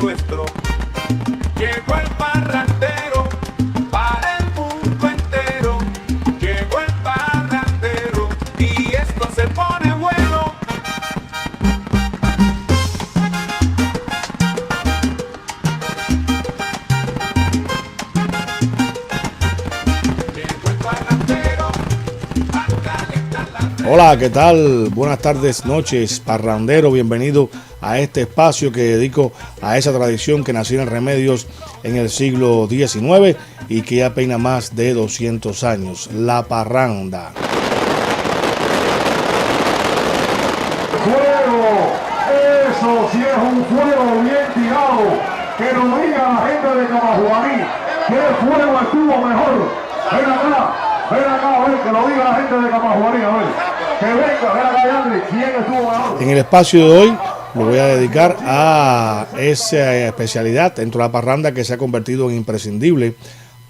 nuestro. Llegó el parrandero para el mundo entero. Llegó el parrandero y esto se pone bueno. Llegó el parrandero para calentar la... Hola, ¿qué tal? Buenas tardes, noches, parrandero. Bienvenido a este espacio que dedico a esa tradición que nació en Remedios en el siglo XIX y que ya peina más de 200 años, la parranda. ¡Fuego! Eso sí es un fuego bien tirado. Que nos diga la gente de Camajuaní qué fuego estuvo mejor. Ven acá, a ver, que lo diga la gente de Camajuaní, a ver. Que venga, ven acá, Yandri, quién estuvo mejor. En el espacio de hoy lo voy a dedicar a esa especialidad dentro de la parranda que se ha convertido en imprescindible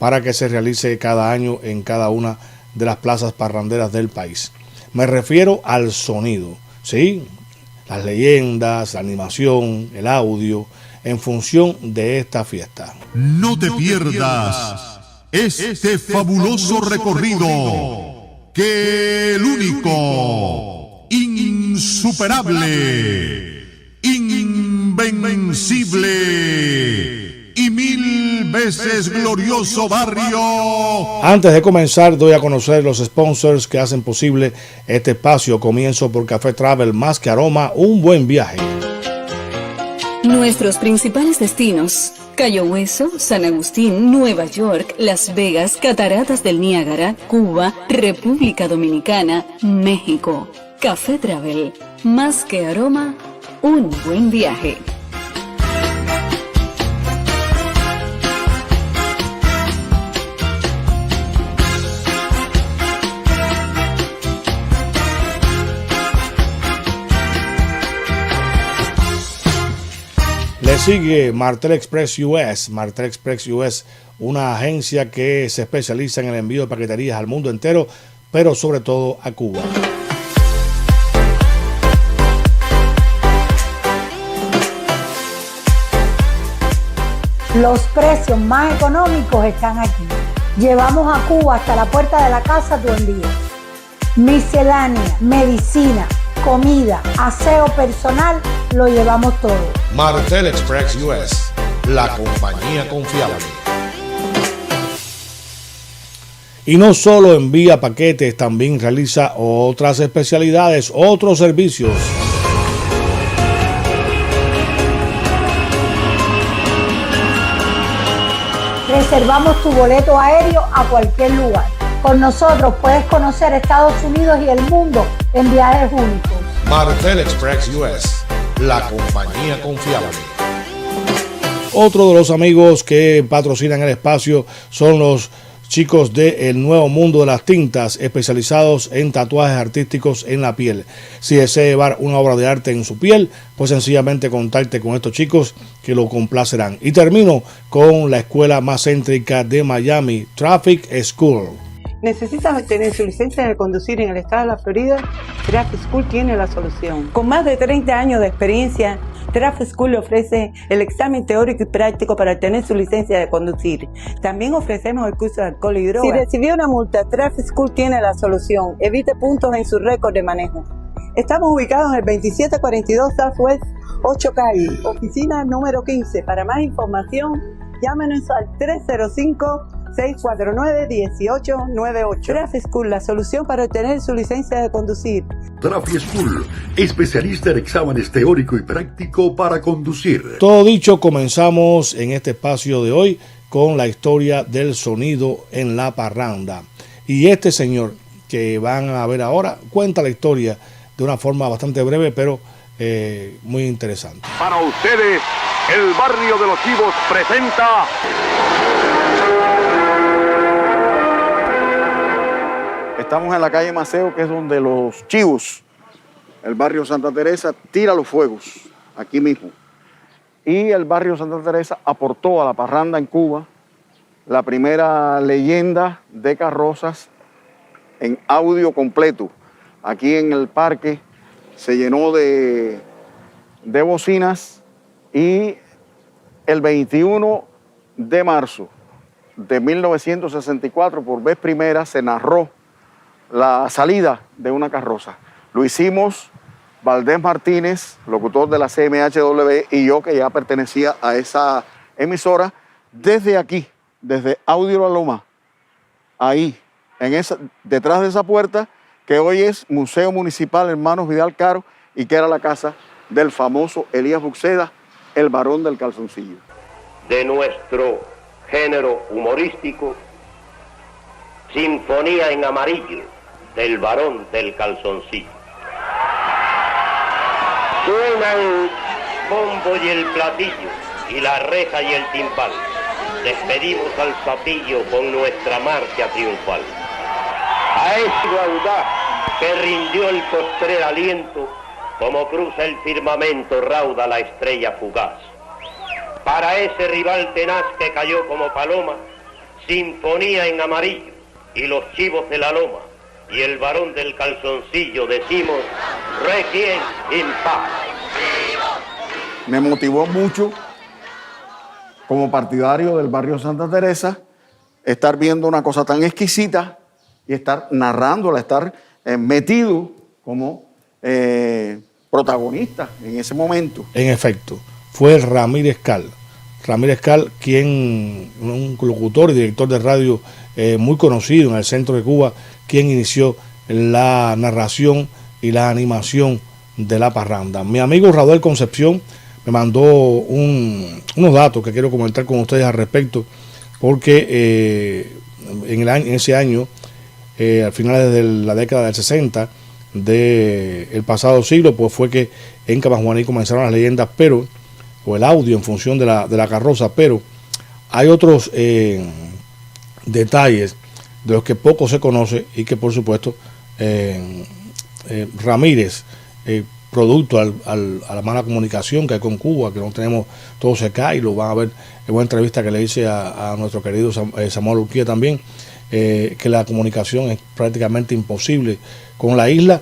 para que se realice cada año en cada una de las plazas parranderas del país. Me refiero al sonido, ¿sí? Las leyendas, la animación, el audio, en función de esta fiesta. No te pierdas este fabuloso recorrido que el único, insuperable, invencible y mil veces glorioso barrio. Antes de comenzar, doy a conocer los sponsors que hacen posible este espacio. Comienzo por Café Travel, más que aroma, un buen viaje. Nuestros principales destinos: Cayo Hueso, San Agustín, Nueva York, Las Vegas, Cataratas del Niágara, Cuba, República Dominicana, México. Café Travel, más que aroma, un buen viaje. Le sigue Martel Express US. Martel Express US, una agencia que se especializa en el envío de paqueterías al mundo entero, pero sobre todo a Cuba. Los precios más económicos están aquí. Llevamos a Cuba hasta la puerta de la casa tu envío. Miscelánea, medicina, comida, aseo personal, lo llevamos todo. Martel Express US, la compañía confiable. Y no solo envía paquetes, también realiza otras especialidades, otros servicios. Reservamos tu boleto aéreo a cualquier lugar. Con nosotros puedes conocer Estados Unidos y el mundo en viajes únicos. Martel Express US, la compañía confiable. Otro de los amigos que patrocinan el espacio son los chicos de El Nuevo Mundo de las Tintas, especializados en tatuajes artísticos en la piel. Si desea llevar una obra de arte en su piel, pues sencillamente contacte con estos chicos que lo complacerán. Y termino con la escuela más céntrica de Miami, Traffic School. ¿Necesitas obtener su licencia de conducir en el estado de la Florida? Traffic School tiene la solución. Con más de 30 años de experiencia, Traffic School le ofrece el examen teórico y práctico para obtener su licencia de conducir. También ofrecemos el curso de alcohol y drogas. Si recibió una multa, Traffic School tiene la solución. Evite puntos en su récord de manejo. Estamos ubicados en el 2742 Southwest 8 Calle, oficina número 15. Para más información, llámenos al 305-649-1898. Traffic School, la solución para obtener su licencia de conducir. Traffic School, especialista en exámenes teórico y práctico para conducir. Todo dicho, comenzamos en este espacio de hoy con la historia del sonido en la parranda. Y este señor que van a ver ahora cuenta la historia de una forma bastante breve, pero muy interesante. Para ustedes, el barrio de los Chivos presenta... Estamos en la calle Maceo, que es donde los Chivos, el barrio Santa Teresa, tira los fuegos, aquí mismo. Y el barrio Santa Teresa aportó a la parranda en Cuba la primera leyenda de carrozas en audio completo. Aquí en el parque se llenó de bocinas y el 21 de marzo de 1964, por vez primera, se narró la salida de una carroza. Lo hicimos Valdés Martínez, locutor de la CMHW, y yo, que ya pertenecía a esa emisora, desde aquí, desde Audio La Loma, ahí, detrás de esa puerta, que hoy es Museo Municipal Hermanos Vidal Caro, y que era la casa del famoso Elías Buxeda, el varón del calzoncillo. De nuestro género humorístico, Sinfonía en Amarillo, del varón del calzoncillo. Suena el bombo y el platillo, y la reja y el timbal. Despedimos al sapillo con nuestra marcha triunfal. A ese audaz que rindió el postrer aliento, como cruza el firmamento rauda la estrella fugaz. Para ese rival tenaz que cayó como paloma, Sinfonía en Amarillo y los chivos de la loma y el varón del calzoncillo decimos requiem in paz. Me motivó mucho como partidario del barrio Santa Teresa estar viendo una cosa tan exquisita y estar narrándola, estar metido como protagonista en ese momento. En efecto, fue Ramírez Cal. Ramírez Cal, quien, un locutor y director de radio muy conocido en el centro de Cuba, quien inició la narración y la animación de la parranda. Mi amigo Raúl Concepción me mandó unos datos que quiero comentar con ustedes al respecto, porque en ese año, al final de la década del 60 del pasado siglo, pues fue que en Camajuaní comenzaron las leyendas, o el audio en función de la carroza, pero hay otros detalles de los que poco se conoce y que por supuesto Ramírez, producto a la mala comunicación que hay con Cuba, que no tenemos todo cerca, y lo van a ver en una entrevista que le hice a nuestro querido Samuel Urquía también, que la comunicación es prácticamente imposible con la isla.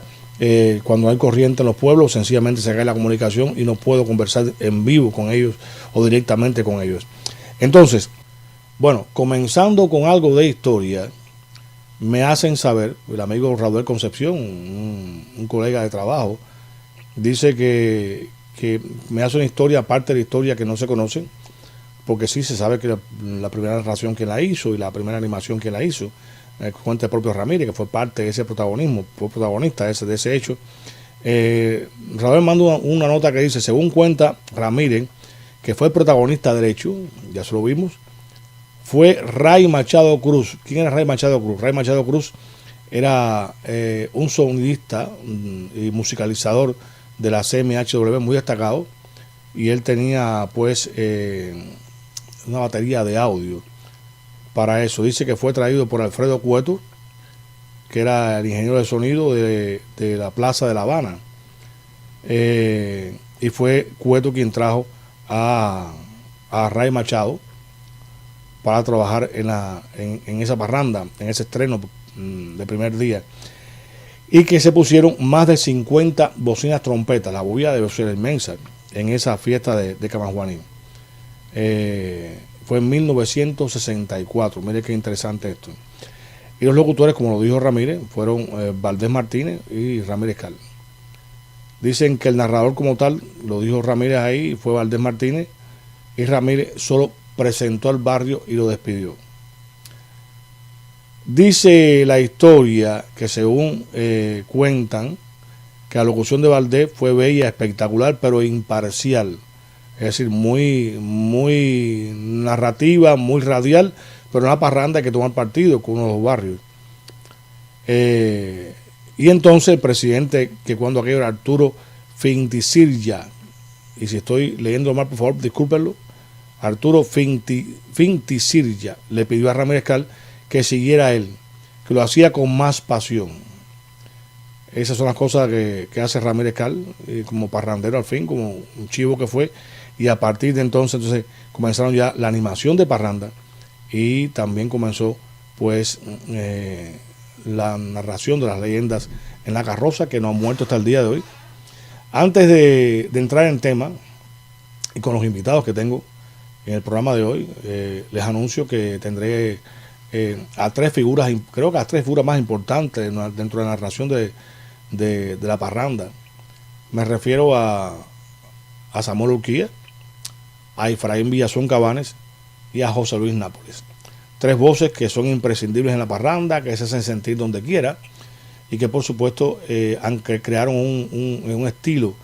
Cuando hay corriente en los pueblos, sencillamente se cae la comunicación y no puedo conversar en vivo con ellos o directamente con ellos. Entonces, bueno, comenzando con algo de historia, me hacen saber, el amigo Raúl Concepción, un colega de trabajo, dice que me hace una historia, aparte de la historia que no se conoce, porque sí se sabe que la primera narración que la hizo y la primera animación que la hizo, cuenta el propio Ramírez, que fue parte de ese protagonismo, fue protagonista de ese hecho. Raúl manda una nota que dice, según cuenta Ramírez, que fue el protagonista del hecho, ya se lo vimos, fue Ray Machado Cruz. ¿Quién era Ray Machado Cruz? Ray Machado Cruz era un sonidista y musicalizador de la CMHW muy destacado, y él tenía pues una batería de audio para eso. Dice que fue traído por Alfredo Cueto, que era el ingeniero de sonido de la Plaza de La Habana, y fue Cueto quien trajo a Ray Machado para trabajar en esa parranda, en ese estreno de primer día, y que se pusieron más de 50 bocinas trompetas, la bobina debe ser inmensa, en esa fiesta de Camajuaní. Fue en 1964, mire qué interesante esto. Y los locutores, como lo dijo Ramírez, fueron Valdés Martínez y Ramírez Cal. Dicen que el narrador como tal, lo dijo Ramírez ahí, fue Valdés Martínez, y Ramírez solo presentó al barrio y lo despidió. Dice la historia que según cuentan, que la locución de Valdés fue bella, espectacular, pero imparcial. Es decir, muy narrativa, muy radial, pero en la parranda hay que tomar partido con uno de los barrios. Y entonces el presidente, que cuando aquello era Arturo Finticirya, y si estoy leyendo mal, por favor, discúlpenlo, Arturo Finticirya le pidió a Ramírez Cal que siguiera a él, que lo hacía con más pasión. Esas son las cosas que hace Ramírez Cal, como parrandero al fin, como un chivo que fue, y a partir de entonces comenzaron ya la animación de parranda, y también comenzó pues la narración de las leyendas en la carroza, que no ha muerto hasta el día de hoy. Antes de entrar en tema, y con los invitados que tengo en el programa de hoy les anuncio que tendré a tres figuras, creo que a tres figuras más importantes dentro de la narración de la parranda. Me refiero a Samuel Urquía, a Efraín Villazón Cabanes y a José Luis Nápoles. Tres voces que son imprescindibles en la parranda, que se hacen sentir donde quiera y que por supuesto crearon un estilo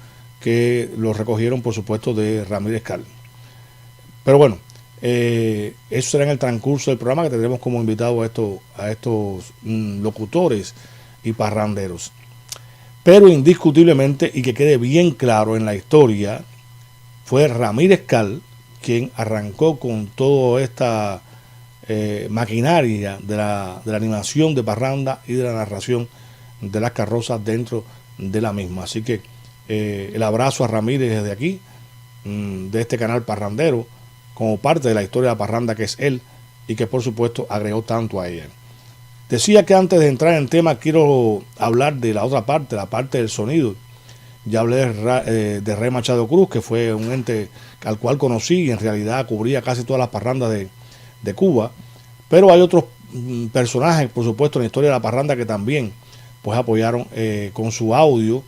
que lo recogieron por supuesto de Ramírez Cal. Pero bueno, eso será en el transcurso del programa, que tendremos como invitado a estos locutores y parranderos. Pero indiscutiblemente, y que quede bien claro en la historia, fue Ramírez Cal quien arrancó con toda esta maquinaria de la animación de parranda y de la narración de las carrozas dentro de la misma. Así que el abrazo a Ramírez desde aquí, de este canal parrandero, como parte de la historia de la parranda que es él y que por supuesto agregó tanto a ella. Decía que antes de entrar en tema quiero hablar de la otra parte, la parte del sonido. Ya hablé de Rey Machado Cruz, que fue un ente al cual conocí y en realidad cubría casi todas las parrandas de Cuba, pero hay otros personajes por supuesto en la historia de la parranda que también pues apoyaron con su audio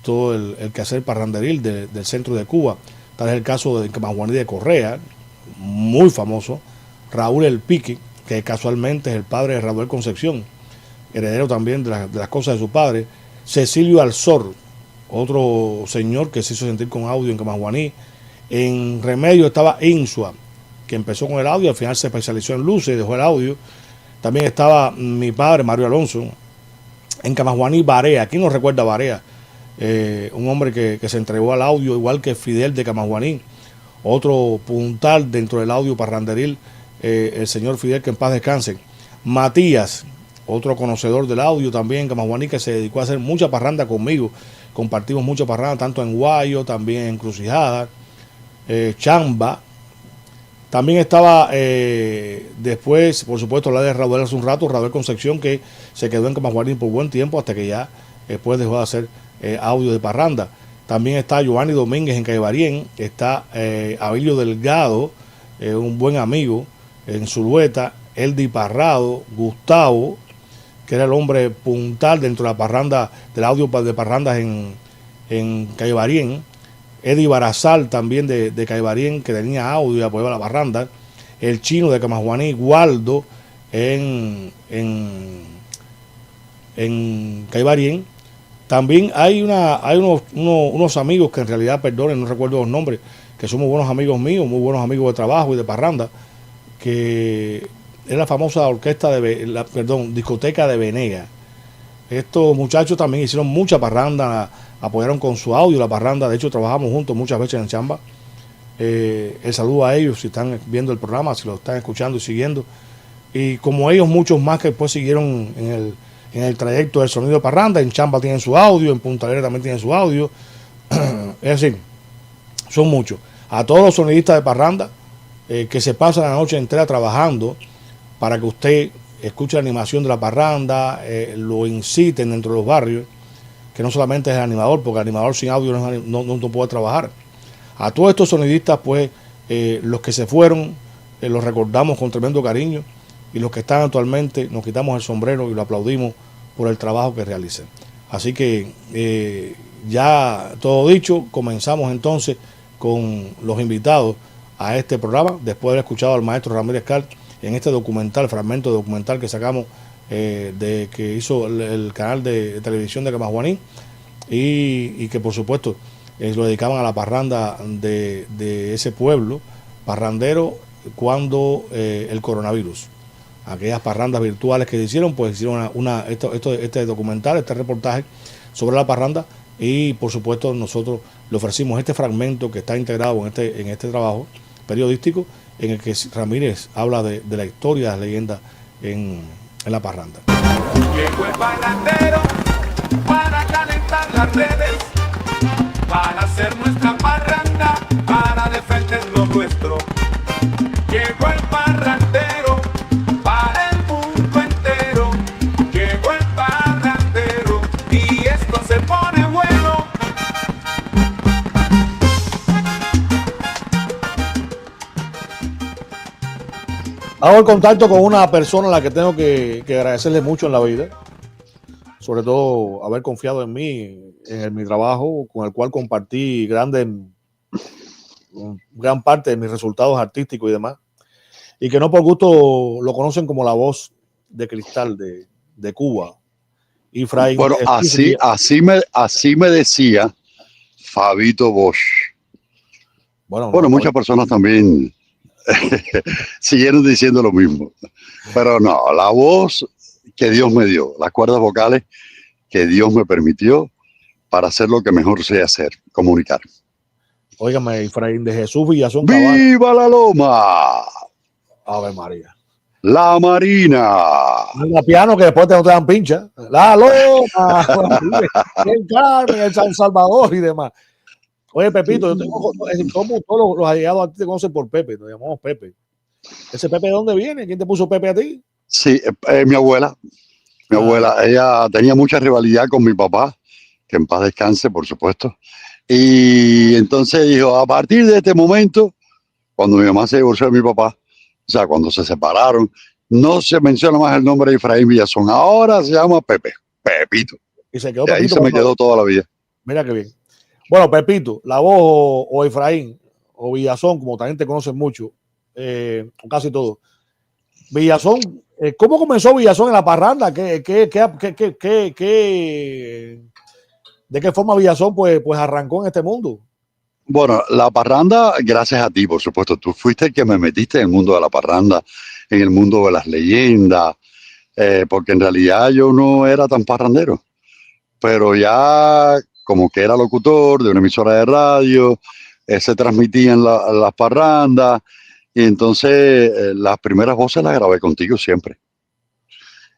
todo el quehacer parranderil del centro de Cuba. Tal es el caso de Camajuaní de Correa, muy famoso, Raúl El Pique, que casualmente es el padre de Raúl Concepción, heredero también de las cosas de su padre, Cecilio Alzor, otro señor que se hizo sentir con audio en Camajuaní. En Remedio estaba Insua, que empezó con el audio, al final se especializó en luces y dejó el audio. También estaba mi padre, Mario Alonso. En Camajuaní, Barea. ¿Quién nos recuerda a Barea? Un hombre que se entregó al audio, igual que Fidel de Camajuaní, otro puntal dentro del audio parranderil, el señor Fidel, que en paz descanse. Matías, otro conocedor del audio también en Camajuaní, que se dedicó a hacer mucha parranda conmigo. Compartimos mucha parranda, tanto en Guayo, también en Crucijada, Chamba. También estaba después, por supuesto, la de Raúl hace un rato, Raúl Concepción, que se quedó en Camajuaní por buen tiempo hasta que ya después dejó de hacer audio de parranda. También está Giovanni Domínguez en Caibarien, está Abilio Delgado, un buen amigo en Zulueta, Eldi Parrado, Gustavo, que era el hombre puntal dentro de la parranda, del audio de parrandas en Caibarien. Eddie Barazal también de Caibarien, que tenía audio y apoyaba la parranda. El Chino de Camajuaní, Waldo en Caibarien. También hay unos amigos que en realidad, perdonen, no recuerdo los nombres, que son muy buenos amigos míos, muy buenos amigos de trabajo y de parranda, que es la famosa discoteca de Venega. Estos muchachos también hicieron mucha parranda, apoyaron con su audio la parranda. De hecho, trabajamos juntos muchas veces en Chamba. El saludo a ellos si están viendo el programa, si lo están escuchando y siguiendo. Y como ellos, muchos más que después siguieron en el trayecto del sonido de parranda. En Chamba tienen su audio, en Punta Alegre también tienen su audio. Es decir, son muchos. A todos los sonidistas de parranda que se pasan la noche entera trabajando para que usted escuche la animación de la parranda, lo inciten dentro de los barrios, que no solamente es el animador, porque el animador sin audio no puede trabajar. A todos estos sonidistas, pues, los que se fueron, los recordamos con tremendo cariño, y los que están actualmente, nos quitamos el sombrero y lo aplaudimos por el trabajo que realicen. Así que ya todo dicho, comenzamos entonces con los invitados a este programa, después de haber escuchado al maestro Ramírez Cal en este documental, fragmento documental que sacamos que hizo el canal de televisión de Camajuaní y que por supuesto lo dedicaban a la parranda de ese pueblo parrandero cuando el coronavirus, aquellas parrandas virtuales que se hicieron, pues hicieron este documental, este reportaje sobre la parranda, y por supuesto nosotros le ofrecimos este fragmento que está integrado en este trabajo periodístico en el que Ramírez habla de la historia, de las leyendas en la parranda. Llegó el parrandero para calentar las redes, para hacer nuestra parranda, para defender lo nuestro. Llegó el parrandero para el mundo entero. Llegó el parrandero y esto se pone bueno. Hago el contacto con una persona a la que tengo que agradecerle mucho en la vida, sobre todo haber confiado en mí, en mi trabajo, con el cual compartí gran parte de mis resultados artísticos y demás, y que no por gusto lo conocen como la voz de cristal de Cuba. Efraín, bueno, así me decía Fabito Bosch. Bueno, muchas personas también siguieron diciendo lo mismo, pero no, la voz que Dios me dio, las cuerdas vocales que Dios me permitió para hacer lo que mejor sé hacer, comunicar. Óigame, Efraín, de Jesús Villazón Cabal. ¡Viva la Loma! Ave María. La Marina. El piano que después no te dan pincha. La Loma. El Carmen, el San Salvador y demás. Oye, Pepito, yo tengo todos los allegados a ti te conocen por Pepe, nos llamamos Pepe. ¿Ese Pepe de dónde viene? ¿Quién te puso Pepe a ti? Sí, mi abuela. Mi abuela, ella tenía mucha rivalidad con mi papá, que en paz descanse, por supuesto. Y entonces dijo, a partir de este momento, cuando mi mamá se divorció de mi papá, o sea, cuando se separaron, no se menciona más el nombre de Efraín Villazón. Ahora se llama Pepe, Pepito. Y se quedó y ahí se me quedó toda la vida. Mira qué bien. Bueno, Pepito, la voz o Efraín o Villazón, como también te conocen mucho, casi todo. Villazón, ¿cómo comenzó Villazón en la parranda? ¿De qué forma Villazón pues arrancó en este mundo? Bueno, la parranda, gracias a ti, por supuesto. Tú fuiste el que me metiste en el mundo de la parranda, en el mundo de las leyendas, porque en realidad yo no era tan parrandero. Pero ya como que era locutor de una emisora de radio, se transmitían las parrandas, y entonces las primeras voces las grabé contigo siempre.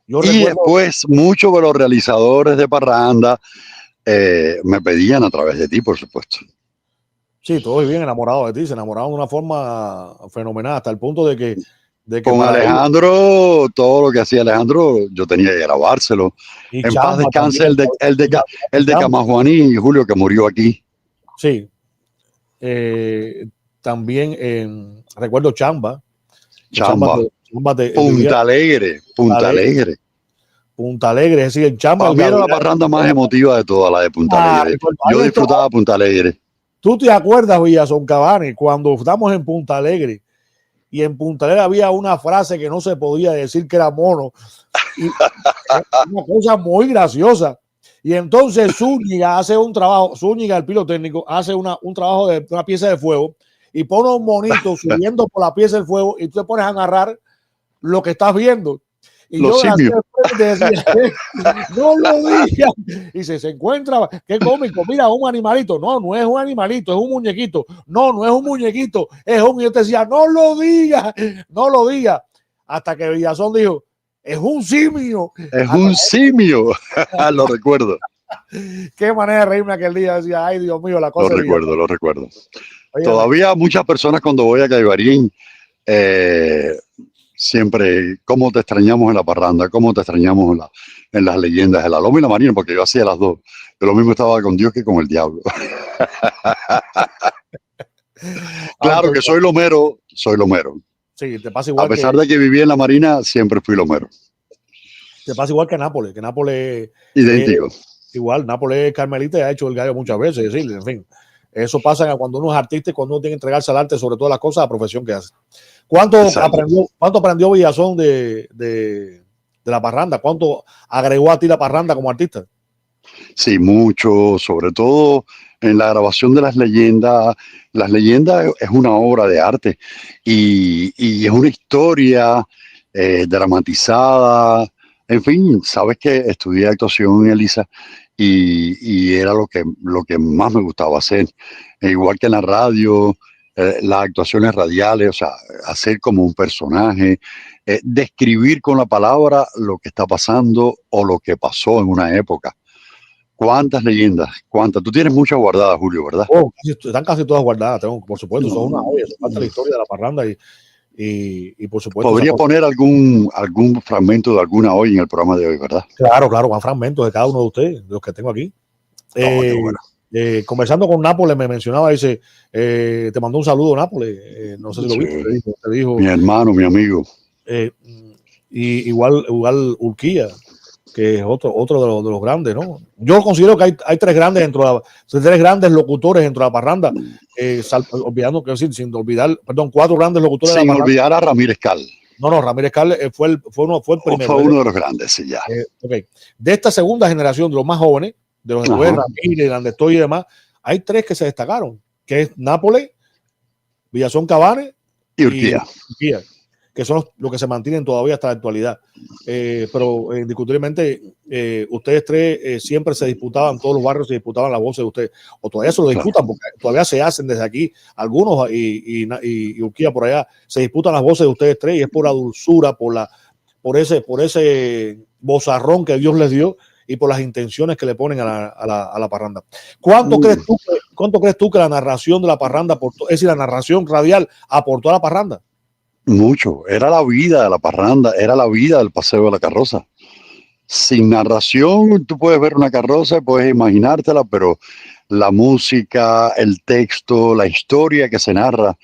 Y después muchos de los realizadores de parranda me pedían a través de ti, por supuesto. Sí, todos bien enamorados de ti, se enamoraron de una forma fenomenal, hasta el punto de que con Alejandro, todo lo que hacía Alejandro, yo tenía que grabárselo. En paz descanse el de Camajuaní y Julio, que murió aquí. Sí. También recuerdo Chamba. Punta Alegre. Punta Alegre, es decir, el Chamba. Para mí era la parranda más emotiva de todas, la de Punta Alegre. Yo disfrutaba Punta Alegre. ¿Tú te acuerdas, Villazón Cabane, cuando estamos en Punta Alegre? Y en Punta Alegre había una frase que no se podía decir, que era mono. Y una cosa muy graciosa. Y entonces Zúñiga hace un trabajo, Zúñiga, el pilotécnico, hace un trabajo de una pieza de fuego y pone un monito subiendo por la pieza del fuego y tú te pones a narrar lo que estás viendo. Y los yo simios. Decía, no lo digas. Y se encuentra, qué cómico, mira, un animalito. No, no es un animalito, es un muñequito. No, no es un muñequito, es un. Y yo te decía, no lo digas, no lo digas. Hasta que Villazón dijo, es un simio. Es un simio. Lo recuerdo. Qué manera de reírme aquel día. Decía, ay, Dios mío, la cosa. Lo recuerdo. Oye, todavía muchas personas cuando voy a Caibarín, siempre, cómo te extrañamos en la parranda, cómo te extrañamos en las leyendas de la Loma y la Marina, porque yo hacía las dos. Yo lo mismo estaba con Dios que con el diablo. Claro que soy lomero. Sí, te pasa igual. A pesar de que viví en la Marina, siempre fui lomero. Te pasa igual que Nápoles, idéntico. Igual, Nápoles Carmelita ha hecho el gallo muchas veces, decir, en fin. Eso pasa cuando uno es artista y cuando uno tiene que entregarse al arte, sobre todas las cosas, la profesión que hace. ¿Cuánto aprendió Villazón de la parranda? ¿Cuánto agregó a ti la parranda como artista? Sí, mucho, sobre todo en la grabación de las leyendas. Las leyendas es una obra de arte y es una historia dramatizada. En fin, sabes que estudié actuación en Elisa y era lo que más me gustaba hacer. Igual que en la radio, las actuaciones radiales, o sea, hacer como un personaje, describir con la palabra lo que está pasando o lo que pasó en una época. ¿Cuántas leyendas? ¿Cuántas? Tú tienes muchas guardadas, Julio, ¿verdad? Están casi todas guardadas, por supuesto, son una olla, son parte de la historia de la parranda y por supuesto. ¿Podría poner algún fragmento de alguna hoy en el programa de hoy, verdad? Claro, un fragmento de cada uno de ustedes, de los que tengo aquí. Bueno. Conversando con Nápoles, me mencionaba, dice, te mandó un saludo, Nápoles. No sé si lo viste, te dijo. Mi hermano, mi amigo. Y igual Urquía, que es otro de los grandes, ¿no? Yo considero que hay tres grandes tres grandes locutores dentro de la parranda, olvidando, sin olvidar, perdón, cuatro grandes locutores sin de la parranda. olvidar a Ramírez Cal. No, Ramírez Cal fue el primero. Fue uno de los grandes, sí, ya. Okay. De esta segunda generación, de los más jóvenes, de los Ramírez, Landestoy y demás, hay tres que se destacaron, que es Nápoles, Villazón Cabanes y Urquía, que son los que se mantienen todavía hasta la actualidad. Pero indiscutiblemente ustedes tres siempre se disputaban, todos los barrios se disputaban las voces de ustedes, o todavía se lo disputan, porque todavía se hacen desde aquí, algunos y Urquía por allá, se disputan las voces de ustedes tres, y es por la dulzura, por ese vozarrón que Dios les dio y por las intenciones que le ponen a la parranda. ¿Cuánto crees tú que la narración de la parranda aportó, es decir, la narración radial aportó a la parranda? Mucho. Era la vida de la parranda, era la vida del paseo de la carroza. Sin narración, tú puedes ver una carroza, puedes imaginártela, pero la música, el texto, la historia que se narra,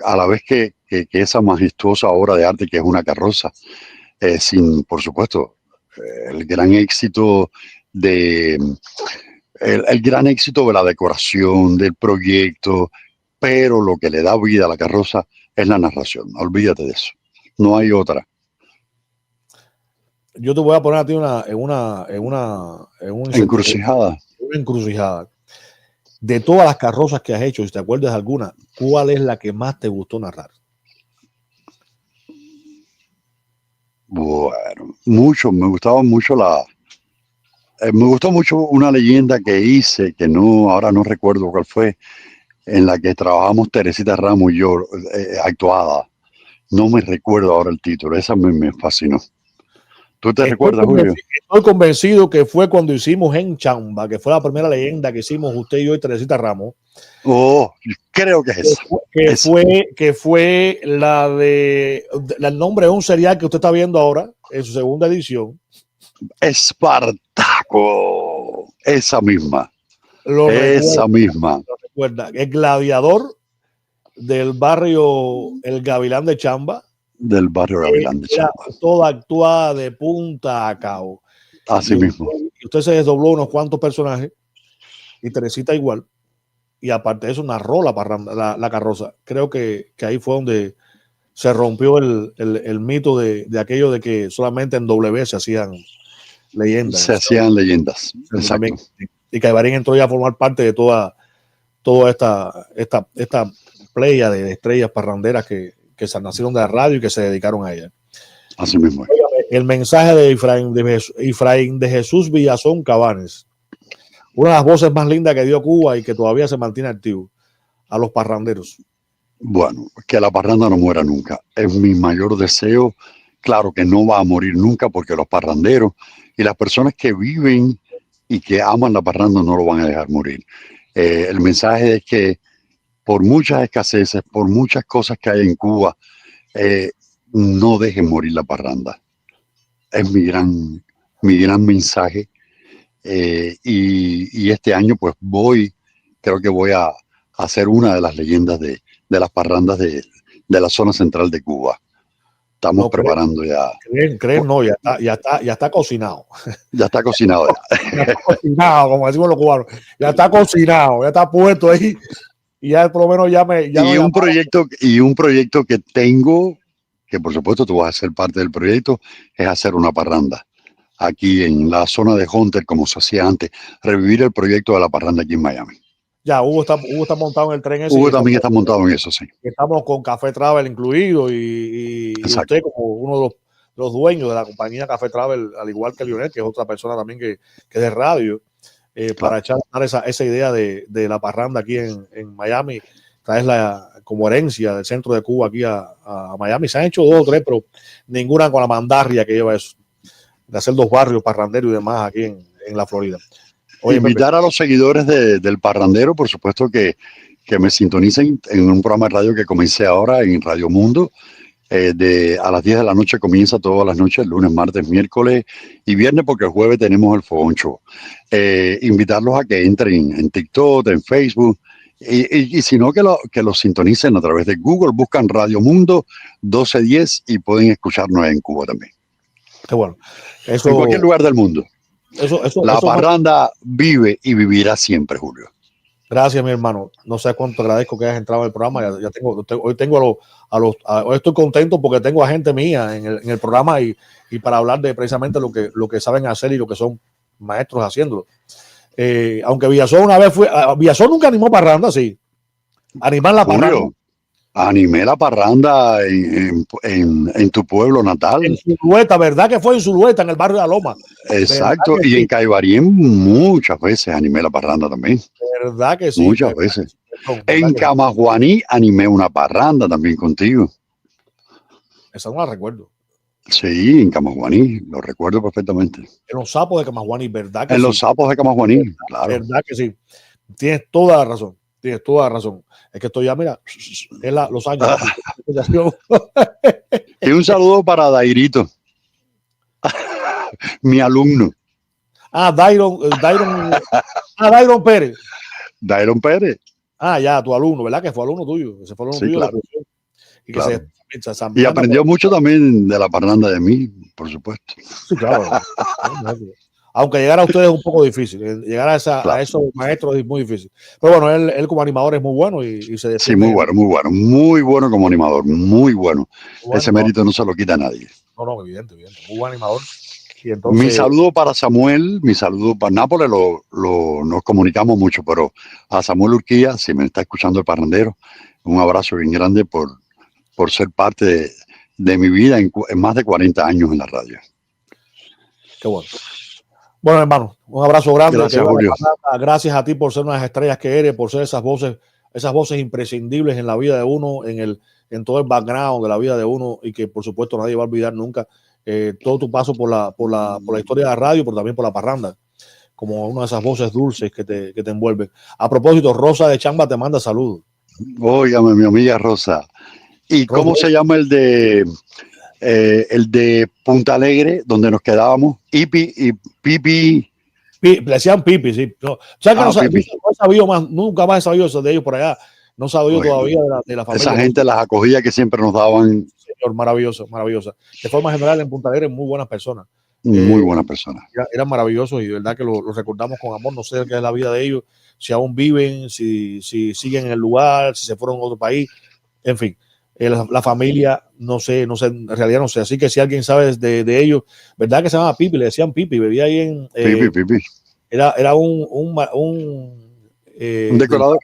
a la vez que esa majestuosa obra de arte que es una carroza, sin, por supuesto, el gran éxito el gran éxito de la decoración, del proyecto, pero lo que le da vida a la carroza es la narración. Olvídate de eso. No hay otra. Yo te voy a poner a ti en una encrucijada. Una encrucijada. De todas las carrozas que has hecho, si te acuerdas de alguna, ¿cuál es la que más te gustó narrar? Bueno, mucho. Me gustaba mucho me gustó mucho una leyenda que hice, que ahora no recuerdo cuál fue, en la que trabajamos Teresita Ramos y yo, actuada. No me recuerdo ahora el título, esa me fascinó. ¿Tú te recuerdas, Julio? Estoy convencido que fue cuando hicimos En Chamba, que fue la primera leyenda que hicimos usted y yo y Teresita Ramos. Oh, creo que es esa. Que fue la el nombre de un serial que usted está viendo ahora, en su segunda edición. Espartaco, esa misma. Esa misma. Recuerda, el gladiador del barrio El Gavilán de Chamba. Del barrio Gavilán de Chamba. Toda actuada de punta a cabo. Así mismo. Usted se desdobló unos cuantos personajes y Teresita igual. Y aparte de eso, narró la carroza. Creo que ahí fue donde se rompió el mito de aquello de que solamente en W se hacían leyendas. Se hacían leyendas. Exacto. Y Caibarín entró ya a formar parte de toda esta playa de estrellas parranderas que se nacieron de la radio y que se dedicaron a ella. Así mismo. El mensaje de Efraín de Jesús Villazón Cabanes, una de las voces más lindas que dio Cuba y que todavía se mantiene activo, a los parranderos. Bueno, que la parranda no muera nunca. Es mi mayor deseo. Claro que no va a morir nunca, porque los parranderos y las personas que viven y que aman la parranda no lo van a dejar morir. El mensaje es que por muchas escaseces, por muchas cosas que hay en Cuba, no dejen morir la parranda. Es mi gran mensaje. Y este año pues creo que voy a hacer una de las leyendas de las parrandas de la zona central de Cuba. Estamos preparando ya. No, ya está cocinado. Ya está cocinado. Ya está cocinado, como decimos los cubanos. Ya está cocinado, ya está puesto ahí. Y ya por lo menos un proyecto que tengo, que por supuesto tú vas a ser parte del proyecto, es hacer una parranda aquí en la zona de Hunter, como se hacía antes, revivir el proyecto de la parranda aquí en Miami. Ya, Hugo está montado en el tren ese. Hugo también está montado en eso, sí. Estamos con Café Travel incluido y usted como uno de los dueños de la compañía Café Travel, al igual que Lionel, que es otra persona también que es de radio, para echar esa idea de la parranda aquí en Miami, traerla como herencia del centro de Cuba aquí a Miami. Se han hecho 2 o 3, pero ninguna con la mandarria que lleva eso, de hacer 2 barrios parranderos y demás aquí en la Florida. Oye, invitar a los seguidores del parrandero, por supuesto, que me sintonicen en un programa de radio que comencé ahora en Radio Mundo. A las 10 de la noche comienza todas las noches, lunes, martes, miércoles y viernes, porque el jueves tenemos el Fogón Show. Invitarlos a que entren en TikTok, en Facebook Y si no, que lo sintonicen a través de Google, buscan Radio Mundo 1210 y pueden escucharnos en Cuba también. Qué bueno. Eso, en cualquier lugar del mundo. La eso parranda vive y vivirá siempre, Julio. Gracias, mi hermano. No sé cuánto agradezco que hayas entrado en el programa. Hoy estoy contento porque tengo a gente mía en el programa y para hablar de precisamente lo que saben hacer y lo que son maestros haciéndolo. Aunque Villazón una vez Villazón nunca animó parranda, sí. Animar la parranda. Julio, animé la parranda en tu pueblo natal. En Zulueta, ¿verdad que fue en Zulueta, en el barrio de La Loma? Exacto, y sí. En Caibarien muchas veces animé la parranda también. ¿Verdad que sí? Muchas veces. En Camajuaní animé una parranda también contigo. Esa no la recuerdo. Sí, en Camajuaní, lo recuerdo perfectamente. En los sapos de Camajuaní, ¿verdad que en sí? Los sapos de Camajuaní, claro. ¿Verdad que sí? Tienes toda la razón. Tienes toda la razón. Es que esto ya, mira, es los años. Y un saludo para Dairito, mi alumno. Dairon Pérez. Dairon Pérez. Ya, tu alumno, ¿verdad? Que fue alumno tuyo. Ese fue alumno tuyo. Claro. Y, claro. Y aprendió mucho también de la parranda de mí, por supuesto. Sí, claro. Aunque llegar a ustedes es un poco difícil. Llegar a esos maestros es muy difícil. Pero bueno, él como animador es muy bueno y se defiende. Sí, muy bueno. Muy bueno como animador, muy bueno. Ese mérito no se lo quita a nadie. No, evidente. Muy buen animador. Y entonces, mi saludo para Samuel, mi saludo para Nápoles, nos comunicamos mucho, pero a Samuel Urquía, si me está escuchando el parrandero, un abrazo bien grande por ser parte de mi vida en más de 40 años en la radio. Qué bueno. Bueno, hermano, un abrazo grande. Gracias, Julio. Gracias a ti por ser unas estrellas que eres, por ser esas voces imprescindibles en la vida de uno, en todo el background de la vida de uno, y que por supuesto nadie va a olvidar nunca todo tu paso por la historia de la radio, pero también por la parranda, como una de esas voces dulces que te envuelven. A propósito, Rosa de Chamba te manda saludos. Óigame, mi amiga Rosa. ¿Y cómo se llama el de Punta Alegre, donde nos quedábamos? Pipi. Le decían Pipi, sí. No, ¿sabes que no he sabido más, nunca más he sabido eso de ellos por allá? No he sabido todavía de la familia. Esa gente, las acogía que siempre nos daban. Señor, maravillosa. De forma general, en Punta Alegre, muy buenas personas. Muy buenas personas. Eran maravillosos y de verdad que los recordamos con amor. No sé qué es la vida de ellos, si aún viven, si siguen en el lugar, si se fueron a otro país, en fin. La familia, no sé, en realidad no sé. Así que si alguien sabe de ellos, ¿verdad que se llamaba Pipi? Le decían Pipi, bebía ahí en. Pipi. Era un decorador.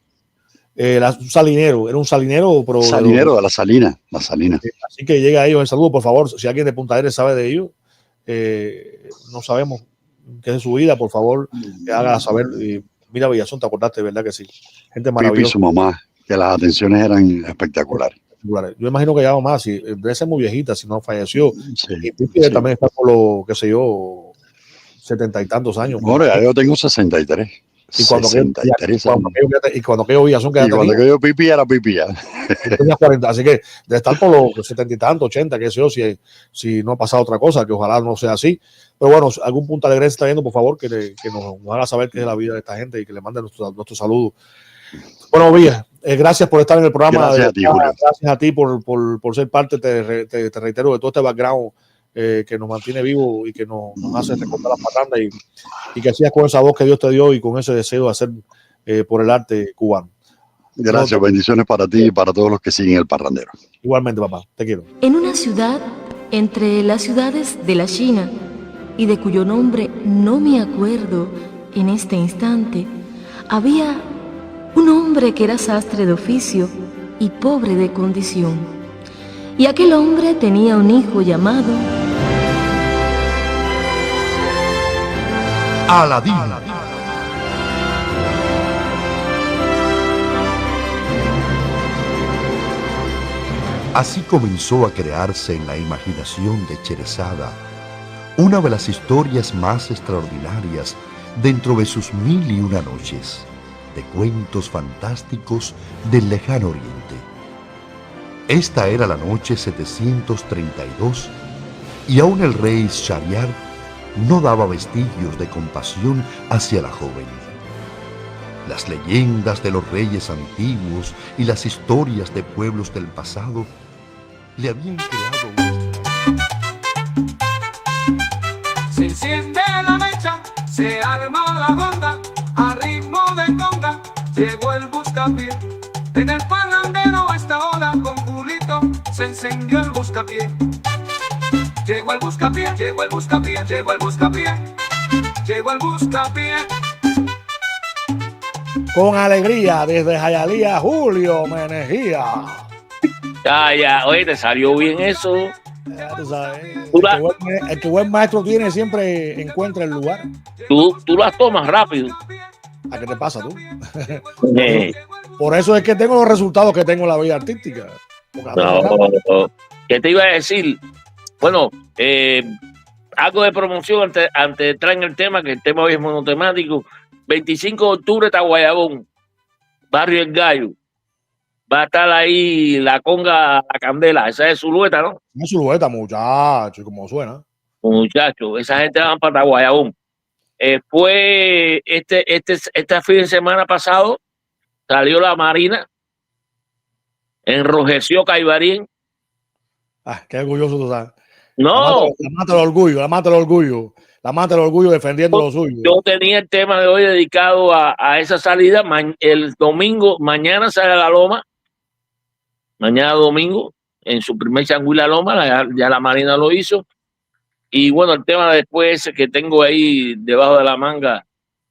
Un salinero, era un salinero. Pero salinero de la Salina. Así que llega a ellos el saludo, por favor. Si alguien de Punta Alegre sabe de ellos, no sabemos qué es de su vida, por favor, haga saber. Mira, Villazón, te acordaste, ¿verdad que sí? Gente maravillosa. Pipi y su mamá, que las atenciones eran espectaculares. Yo imagino que ya más, si debe ser muy viejita, si no falleció. Sí, y Pipi también está por lo, qué sé yo, 70 y tantos años. Bueno, ya yo tengo 63. Y cuando aquello Villazón y cuando aquello Pipi era Pipi ya. 40, así que de estar por los 70 y tantos, 80, qué sé yo, si no ha pasado otra cosa, que ojalá no sea así. Pero bueno, algún punto alegre está viendo, por favor, que nos haga saber qué es la vida de esta gente y que le mande nuestro saludo. Bueno, Villa, gracias por estar en el programa. Gracias a ti por ser parte, te reitero, de todo este background que nos mantiene vivo y que nos hace recordar la parranda y que sigas con esa voz que Dios te dio y con ese deseo de hacer por el arte cubano. Gracias, bendiciones para ti y para todos los que siguen el parrandero. Igualmente, papá, te quiero. En una ciudad entre las ciudades de la China y de cuyo nombre no me acuerdo en este instante, había un hombre que era sastre de oficio y pobre de condición. Y aquel hombre tenía un hijo llamado Aladín. Así comenzó a crearse en la imaginación de Sherezada una de las historias más extraordinarias dentro de sus 1001 noches de cuentos fantásticos del lejano oriente. Esta era la noche 732 y aún el rey Shahriar no daba vestigios de compasión hacia la joven. Las leyendas de los reyes antiguos y las historias de pueblos del pasado le habían creado Se enciende la mecha, se arma la ronda, a ritmo de conga, llegó el buscapié. En el parrandero a esta hora con Julito se encendió el buscapié. Llegó el buscapié, llegó el buscapié, llegó el buscapié, llegó el buscapié. Con alegría desde Jayalía, Julio Menejía. Ya, oye, te salió bien eso. Ya tú sabes, el que buen maestro tiene siempre encuentra el lugar. Tú las tomas rápido. ¿A qué te pasa tú? Por eso es que tengo los resultados que tengo en la vida artística. No. ¿Qué te iba a decir? Bueno, algo de promoción antes de entrar en el tema, que el tema hoy es monotemático. 25 de octubre, Guayabón, Barrio El Gallo. Va a estar ahí la conga, la candela. Esa es Zulueta, ¿no? Es Zulueta, muchacho, como suena. Muchacho, esa gente va para Guayabón. Fue este fin de semana pasado, salió la Marina, enrojeció Caibarín. Qué orgulloso tú sabes. No. La mata el orgullo, la mata el orgullo. La mata el orgullo defendiendo lo suyo. Yo tenía el tema de hoy dedicado a esa salida. El domingo, mañana sale a la Loma. Mañana domingo, en su primer changüí la Loma, ya la Marina lo hizo. Y bueno, el tema después que tengo ahí debajo de la manga.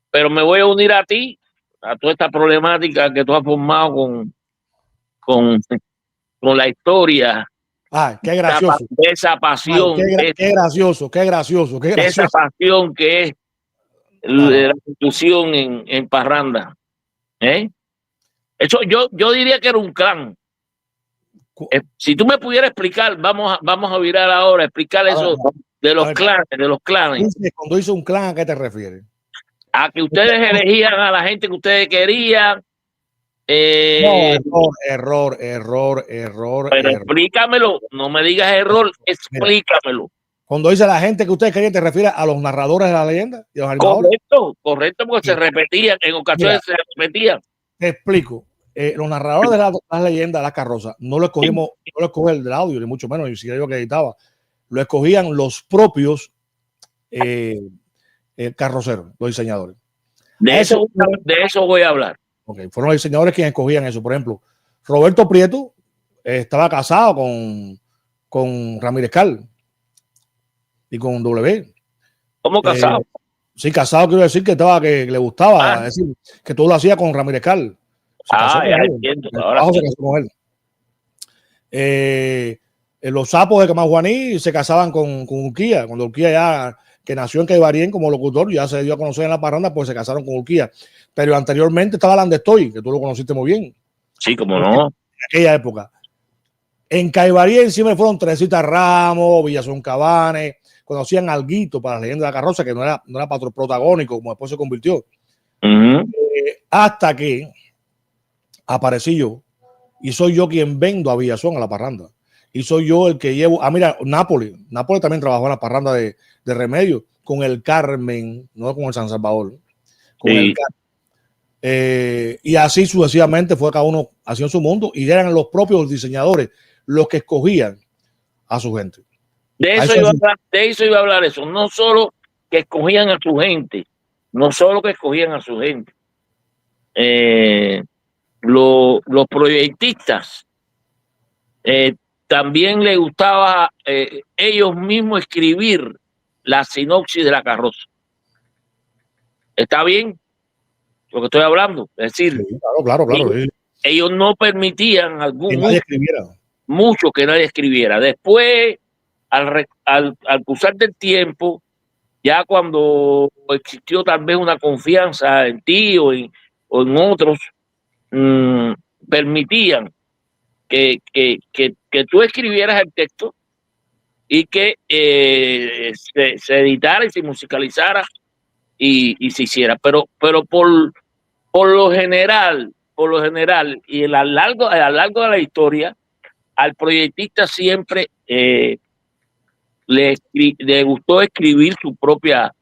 Pero me voy a unir a ti, a toda esta problemática que tú has formado con la historia. Qué gracioso. Esa pasión. Qué gracioso. Esa pasión que es la institución en Parranda. Eso yo diría que era un clan. Si tú me pudieras explicar, vamos a virar ahora, explicar eso de los clanes. Cuando dice un clan, ¿a qué te refieres? A que ustedes elegían a la gente que ustedes querían. No, error. Pero explícamelo, no me digas error, explícamelo. Cuando dice la gente que ustedes querían, ¿te refieres a los narradores de la leyenda? Y los Correcto, porque se repetían, en ocasiones se repetían. Te explico. Los narradores de las leyendas, las carrozas, no lo escogimos, no lo escogió el del audio, ni mucho menos, ni siquiera yo que editaba. Lo escogían los propios carroceros, los diseñadores. De eso voy a hablar. Okay. Fueron los diseñadores quienes escogían eso. Por ejemplo, Roberto Prieto estaba casado con Ramírez Cal y con W. ¿Cómo casado? Sí, casado quiero decir que le gustaba, decir, que todo lo hacía con Ramírez Cal. Ya entiendo. Ahora se casó con él. Los sapos de Camajuaní se casaban con Urquía. Cuando Urquía ya, que nació en Caibarien como locutor, ya se dio a conocer en la parranda, pues se casaron con Urquía. Pero anteriormente estaba Landestoy, que tú lo conociste muy bien. Sí, como no. En aquella época. En Caibarien siempre fueron Teresita Ramos, Villazón Cabanes, conocían alguito para la leyenda de la carroza, que no era patrón protagónico, como después se convirtió. Hasta que aparecí yo, y soy yo quien vendo a Villazón a la parranda. Y soy yo el que llevo. Mira, Nápoles también trabajó en la parranda de Remedio, con el Carmen, no con el San Salvador, con el Carmen. Y así sucesivamente fue cada uno haciendo su mundo, y eran los propios diseñadores los que escogían a su gente. De eso iba a hablar eso. No solo que escogían a su gente, los proyectistas también les gustaba ellos mismos escribir la sinopsis de la carroza. ¿Está bien lo que estoy hablando? Es decir, sí, claro. Ellos no permitían que nadie escribiera. Mucho que nadie escribiera. Después, al cruzar del tiempo, ya cuando existió tal vez una confianza en ti o en otros, permitían que tú escribieras el texto y que se editara y se musicalizara y se hiciera. Pero por lo general, y a lo largo de la historia, al proyectista siempre le gustó escribir su propia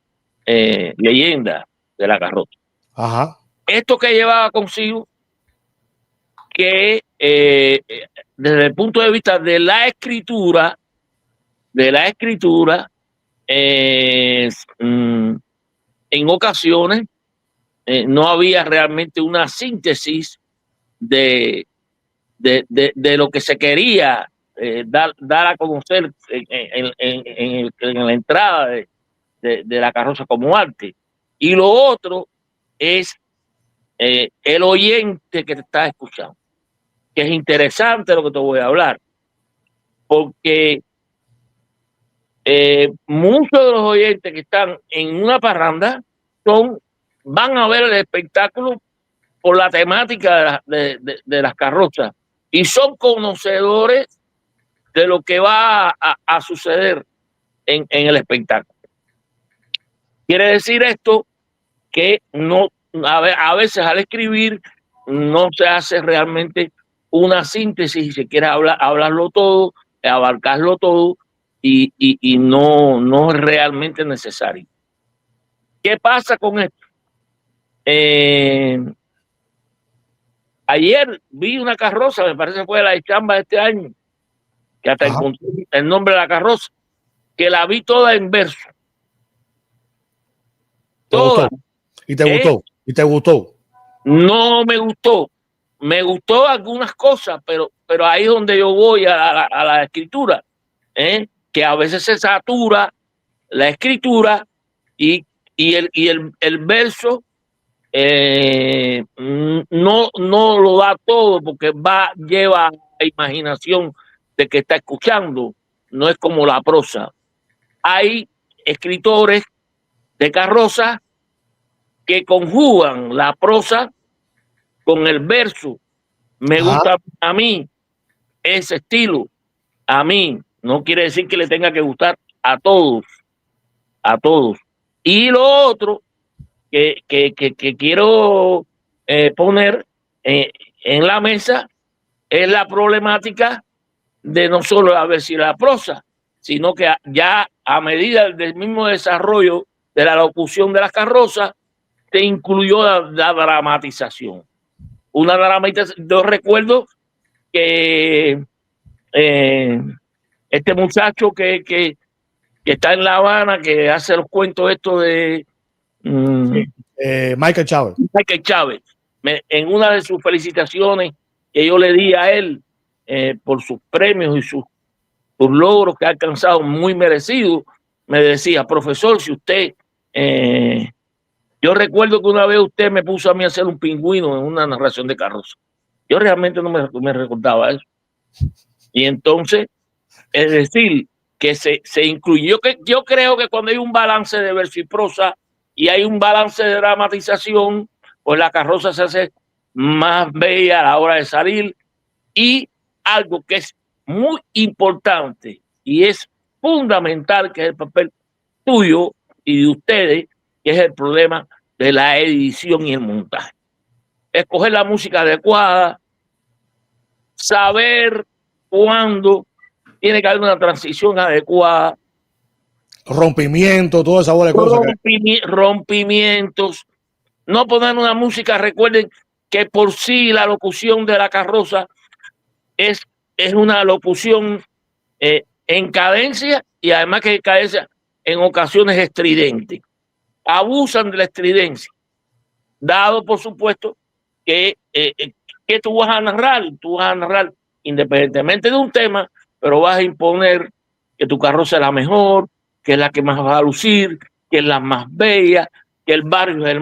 leyenda de la carroza. Ajá. Esto que llevaba consigo que desde el punto de vista de la escritura, en ocasiones no había realmente una síntesis de lo que se quería dar a conocer en la entrada de la carroza como arte. Y lo otro es el oyente que te está escuchando, que es interesante lo que te voy a hablar, porque muchos de los oyentes que están en una parranda van a ver el espectáculo por la temática de las carrozas y son conocedores de lo que va a suceder en el espectáculo. Quiere decir esto que a veces al escribir no se hace realmente una síntesis y se quiere hablarlo todo, abarcarlo todo y no es realmente necesario. ¿Qué pasa con esto? Ayer vi una carroza, me parece que fue la de Chamba de este año, que hasta encontré el nombre de la carroza, que la vi toda en verso. Toda. ¿Y te gustó? ¿Y te gustó? No me gustó. Me gustó algunas cosas, pero ahí es donde yo voy a la escritura, que a veces se satura la escritura y el verso no lo da todo porque lleva la imaginación de que está escuchando, no es como la prosa. Hay escritores de carroza que conjugan la prosa con el verso. Me gusta a mí ese estilo. A mí no quiere decir que le tenga que gustar a todos. Y lo otro que quiero poner en la mesa es la problemática de no solo a ver si la prosa, sino que ya a medida del mismo desarrollo de la locución de las carrozas, se incluyó la dramatización. Una dramatización. Yo recuerdo que este muchacho que está en La Habana, que hace los cuentos estos de Michael Chávez. Michael Chávez, en una de sus felicitaciones que yo le di a él por sus premios y sus logros que ha alcanzado muy merecidos, me decía: profesor, si usted... yo recuerdo que una vez usted me puso a mí a hacer un pingüino en una narración de carroza. Yo realmente no me recordaba eso. Y entonces, es decir, que se incluyó, que yo creo que cuando hay un balance de verso y prosa y hay un balance de dramatización, pues la carroza se hace más bella a la hora de salir. Y algo que es muy importante y es fundamental, que es el papel tuyo y de ustedes, que es el problema de la edición y el montaje. Escoger la música adecuada, saber cuándo tiene que haber una transición adecuada. Rompimiento, toda esa bola de cosas. Rompimientos. No poner una música, recuerden que por sí la locución de la carroza es una locución en cadencia y además que cadencia en ocasiones estridente. Abusan de la estridencia, dado por supuesto que tú vas a narrar independientemente de un tema, pero vas a imponer que tu carroza es la mejor, que es la que más va a lucir, que es la más bella, que el barrio es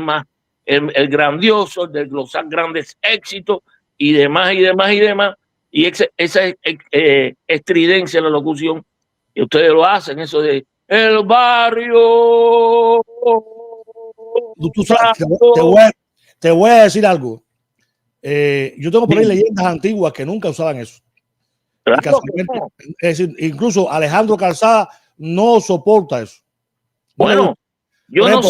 el grandioso, el de los grandes éxitos y demás. Y esa estridencia en la locución, que ustedes lo hacen, eso de el barrio. Tú sabes, te voy a decir algo. Yo tengo por ahí leyendas antiguas que nunca usaban eso. Es decir, incluso Alejandro Calzada no soporta eso. Bueno, yo no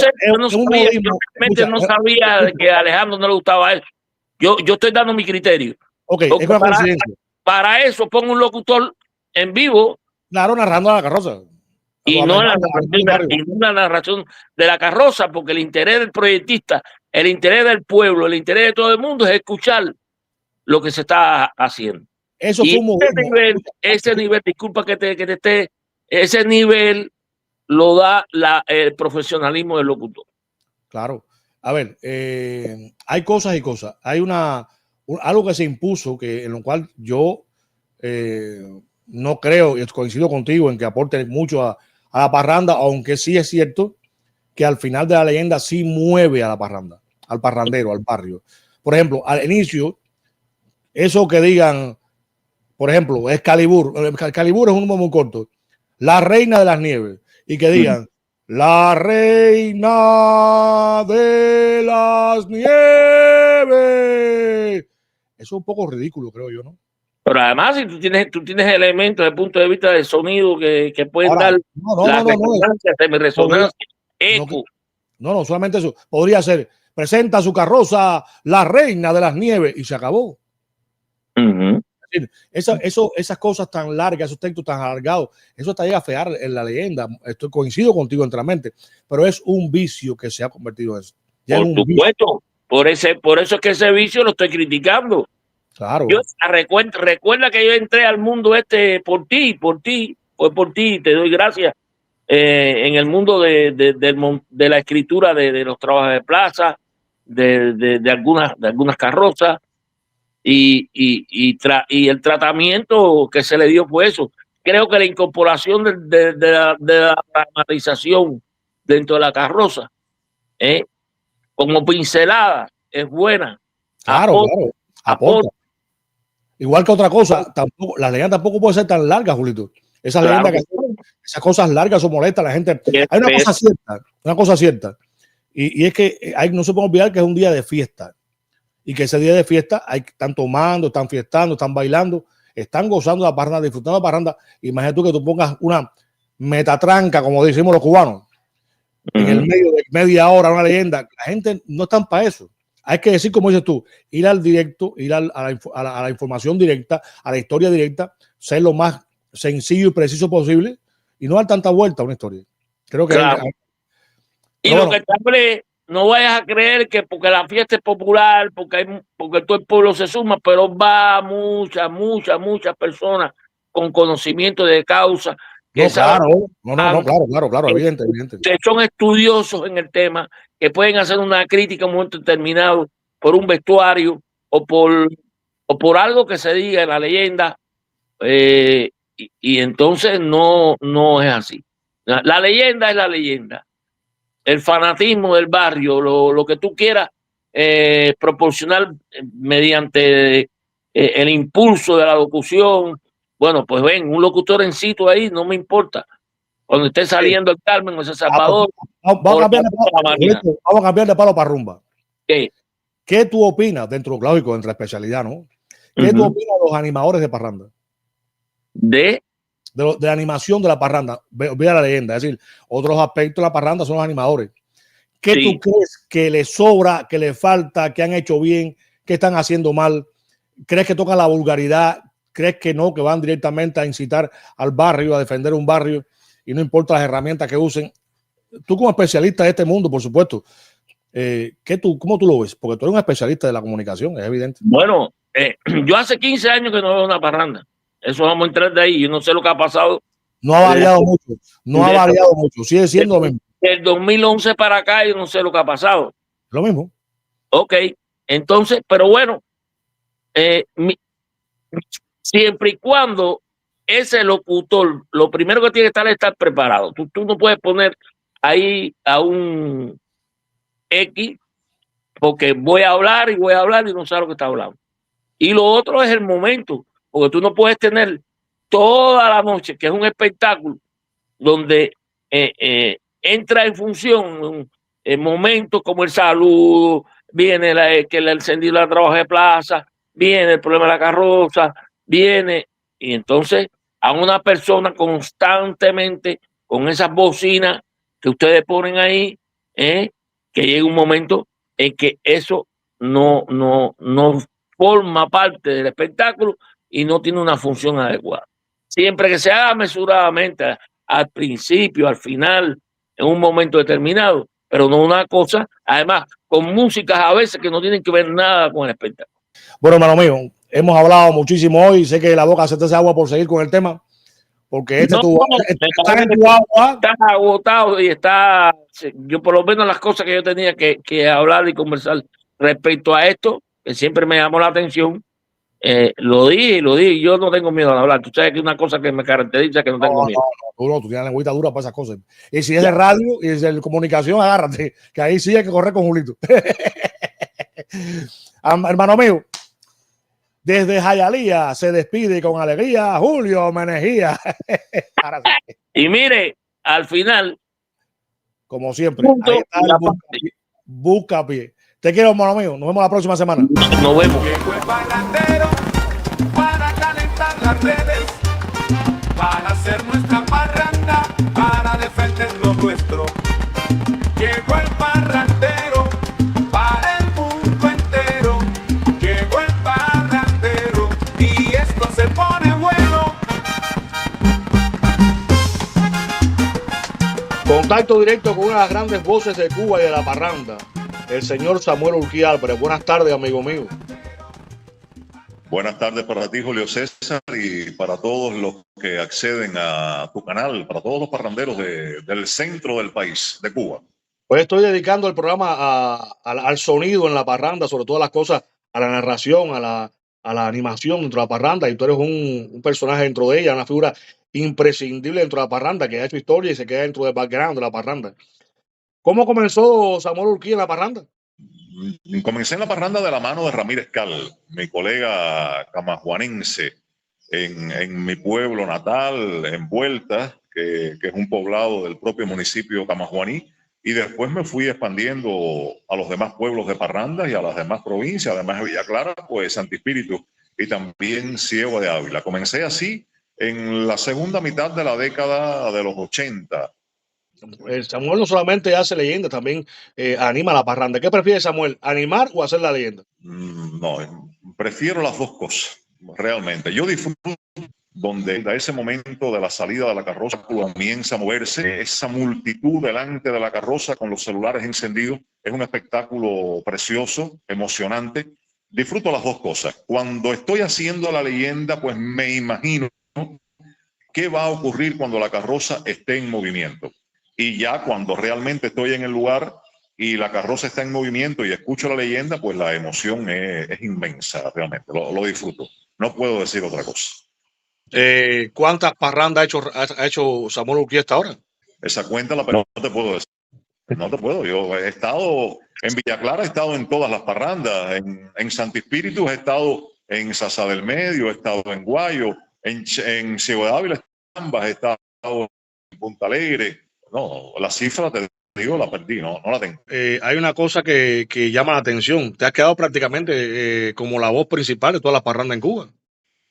sabía que a Alejandro no le gustaba eso. Yo estoy dando mi criterio. Okay, es una coincidencia. Para eso pongo un locutor en vivo. Claro, narrando a la carroza. y no la narración de la carroza, porque el interés del proyectista, el interés del pueblo, el interés de todo el mundo es escuchar lo que se está haciendo. Eso y fue ese nivel, disculpa que te esté, ese nivel lo da el profesionalismo del locutor. Claro. A ver, hay cosas y cosas. Hay algo que se impuso en lo cual yo no creo, y coincido contigo en que aporte mucho a la parranda, aunque sí es cierto que al final de la leyenda sí mueve a la parranda, al parrandero, al barrio. Por ejemplo, al inicio, eso que digan, por ejemplo, Excalibur es un número muy corto, la reina de las nieves, y que digan, la reina de las nieves. Eso es un poco ridículo, creo yo, ¿no? Pero además, si tú tienes elementos desde el punto de vista del sonido que pueden dar la resonancia, semiresonancia, eco. No, solamente eso. Podría ser, presenta su carroza, la reina de las nieves, y se acabó. Es decir, esas cosas tan largas, esos textos tan alargados, eso te llega a fear en la leyenda. Coincido contigo enteramente, pero es un vicio que se ha convertido en eso. Por supuesto, por eso es que ese vicio lo estoy criticando. Claro. Recuerda que yo entré al mundo por ti, te doy gracias. En el mundo de la escritura de los trabajos de plaza, de algunas carrozas, y el tratamiento que se le dio fue eso. Creo que la incorporación de la dramatización dentro de la carroza, como pincelada, es buena. Claro, aporta. Igual que otra cosa, la leyenda tampoco puede ser tan larga, Julito. Esas cosas largas son molestas a la gente. Hay una cosa cierta, y es que no se puede olvidar que es un día de fiesta, y que ese día de fiesta están tomando, están fiestando, están bailando, están gozando de la parranda, disfrutando de la parranda. Imagínate tú que tú pongas una metatranca, como decimos los cubanos, en el medio de media hora, una leyenda. La gente no está para eso. Hay que decir, como dices tú, ir al directo, ir a la información directa, a la historia directa, ser lo más sencillo y preciso posible y no dar tanta vuelta a una historia. Creo que y lo que te hablé, no vayas a creer que porque la fiesta es popular, porque todo el pueblo se suma, pero va muchas personas con conocimiento de causa. Claro, evidente. Que son estudiosos en el tema, que pueden hacer una crítica en un momento determinado por un vestuario o por algo que se diga en la leyenda, y entonces no es así. La leyenda es la leyenda. El fanatismo del barrio, lo que tú quieras proporcionar mediante el impulso de la locución. Bueno, pues ven, un locutor en sitio ahí, no me importa. Cuando esté saliendo el Carmen o ese Salvador. Vamos a cambiar de palo para rumba. ¿Qué tú opinas dentro, lógico, entre la especialidad, ¿no? ¿Qué tú opinas de los animadores de parranda? De la animación de la parranda. Olvida la leyenda. Es decir, otros aspectos de la parranda son los animadores. ¿Qué tú crees que le sobra, que le falta, que han hecho bien, que están haciendo mal? ¿Crees que tocan la vulgaridad? ¿Crees que no, que van directamente a incitar al barrio, a defender un barrio y no importa las herramientas que usen? Tú como especialista de este mundo, por supuesto, ¿cómo tú lo ves? Porque tú eres un especialista de la comunicación, es evidente. Bueno, yo hace 15 años que no veo una parranda. Eso vamos a entrar de ahí. Yo no sé lo que ha pasado. No ha variado mucho. Sigue siendo lo mismo. Del 2011 para acá yo no sé lo que ha pasado. Lo mismo. Ok, entonces, pero bueno, siempre y cuando ese locutor, lo primero que tiene que estar preparado. Tú no puedes poner ahí a un X porque voy a hablar y no sabe lo que está hablando. Y lo otro es el momento, porque tú no puedes tener toda la noche, que es un espectáculo, donde entra en función momentos como el saludo, viene el encendido de la trabajo de plaza, viene el problema de la carroza, y entonces a una persona constantemente con esas bocinas que ustedes ponen ahí, que llega un momento en que eso no forma parte del espectáculo y no tiene una función adecuada. Siempre que se haga mesuradamente, al principio, al final, en un momento determinado, pero no una cosa, además, con músicas a veces que no tienen que ver nada con el espectáculo. Bueno, hermano mío, hemos hablado muchísimo hoy. Sé que la boca se te hace agua por seguir con el tema, porque está agotado y está, yo por lo menos las cosas que yo tenía que hablar y conversar respecto a esto, que siempre me llamó la atención, lo dije, yo no tengo miedo a hablar. Tú sabes que es una cosa que me caracteriza, que no tengo miedo. Tú tienes la lengüita dura para esas cosas. Y si es de radio y es de comunicación, agárrate, que ahí sí hay que correr con Julito. Hermano mío, desde Hialeah se despide con alegría Julio Menejía. Y mire, al final, como siempre, ahí está el busca pie. Te quiero, hermano mío. Nos vemos la próxima semana. Nos vemos. Llegó el barrandero para calentar las redes, para hacer nuestra parranda, para defender lo nuestro. Llegó el barrandero para el mundo entero. Llegó el barrandero y esto se pone bueno. Contacto directo con una de las grandes voces de Cuba y de la parranda, el señor Samuel Urquía Álvarez. Buenas tardes, amigo mío. Buenas tardes para ti, Julio César, y para todos los que acceden a tu canal, para todos los parranderos del centro del país, de Cuba. Pues estoy dedicando el programa al sonido en la parranda, sobre todas las cosas, a la narración, a la animación dentro de la parranda, y tú eres un personaje dentro de ella, una figura imprescindible dentro de la parranda, que ha hecho historia y se queda dentro del background de la parranda. ¿Cómo comenzó Samuel Urquía en la parranda? Comencé en la parranda de la mano de Ramírez Cal, mi colega camajuanense, en mi pueblo natal, en Vueltas, que es un poblado del propio municipio camajuaní, y después me fui expandiendo a los demás pueblos de parranda y a las demás provincias, además de Villa Clara, pues Santo Espíritu y también Ciego de Ávila. Comencé así en la segunda mitad de la década de los 80. Samuel no solamente hace leyenda, también anima la parranda. ¿Qué prefiere Samuel, animar o hacer la leyenda? No, prefiero las dos cosas, realmente. Yo disfruto donde a ese momento de la salida de la carroza comienza a moverse esa multitud delante de la carroza con los celulares encendidos. Es un espectáculo precioso, emocionante. Disfruto las dos cosas. Cuando estoy haciendo la leyenda, pues me imagino qué va a ocurrir cuando la carroza esté en movimiento. Y ya cuando realmente estoy en el lugar y la carroza está en movimiento y escucho la leyenda, pues la emoción es inmensa, realmente. Lo disfruto. No puedo decir otra cosa. ¿Cuántas parrandas ha hecho Samuel Urquía hasta ahora? Esa cuenta no te puedo decir. No te puedo. Yo he estado en Villa Clara, he estado en todas las parrandas. En Santo Espíritu he estado en Sasa del Medio, he estado en Guayo, en Ciego de Ávila, he estado en Punta Alegre. No, la cifra, te digo, la perdí, no la tengo. Hay una cosa que llama la atención. Te has quedado prácticamente como la voz principal de todas las parrandas en Cuba.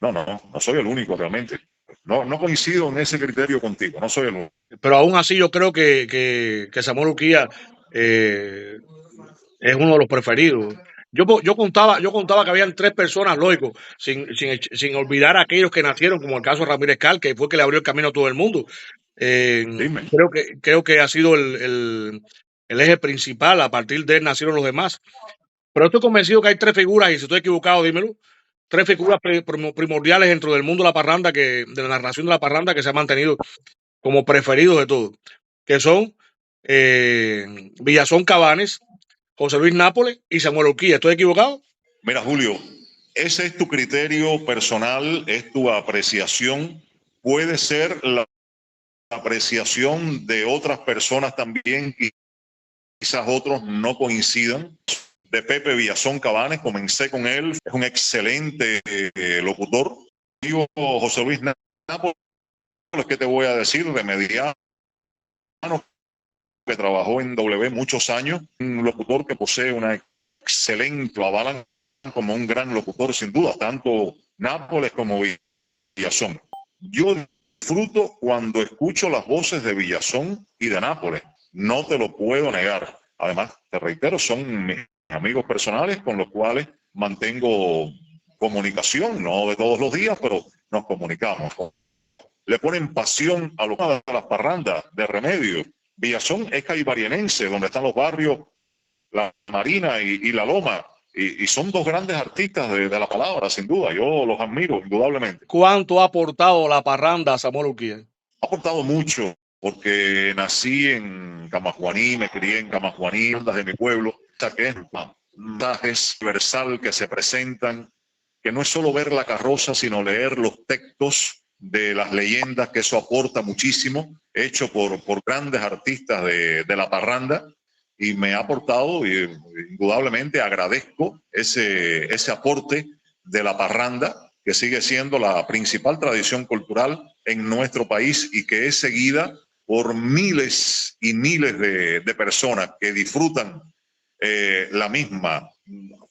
No soy el único realmente. No coincido en ese criterio contigo, no soy el único. Pero aún así yo creo que Samuel Urquía es uno de los preferidos. Yo contaba que habían 3 personas, lógico, sin olvidar a aquellos que nacieron, como el caso de Ramírez Cal, que fue que le abrió el camino a todo el mundo. Creo que ha sido el eje principal. A partir de él nacieron los demás. Pero estoy convencido que hay 3 figuras, y si estoy equivocado, dímelo. 3 figuras primordiales dentro del mundo de la parranda, de la narración de la parranda, que se ha mantenido como preferidos de todos, que son Villazón Cabanes, José Luis Nápoles y Samuel Urquía. ¿Estoy equivocado? Mira, Julio, ese es tu criterio personal, es tu apreciación. Puede ser la apreciación de otras personas también, y quizás otros no coincidan. De Pepe Villazón Cabanes, comencé con él, es un excelente locutor. Digo, José Luis Nápoles, ¿qué te voy a decir? De mediano, que trabajó en W muchos años, un locutor que posee una excelente, lo avalan como un gran locutor sin duda, tanto Nápoles como Villazón. Yo disfruto cuando escucho las voces de Villazón y de Nápoles, no te lo puedo negar. Además, te reitero, son mis amigos personales con los cuales mantengo comunicación, no de todos los días, pero nos comunicamos. le ponen pasión a las parrandas de Remedio. Villazón es caibarienense, donde están los barrios La Marina y La Loma. Y son dos grandes artistas de la palabra, sin duda. Yo los admiro, indudablemente. ¿Cuánto ha aportado la parranda a Samuel Urquía? Ha aportado mucho, porque nací en Camajuaní, me crié en Camajuaní, de mi pueblo. Que es mensajes universal que se presentan, que no es solo ver la carroza, sino leer los textos de las leyendas, que eso aporta muchísimo, hecho por grandes artistas de la parranda. Y me ha aportado, y indudablemente agradezco ese aporte de la parranda, que sigue siendo la principal tradición cultural en nuestro país y que es seguida por miles y miles de personas que disfrutan la misma.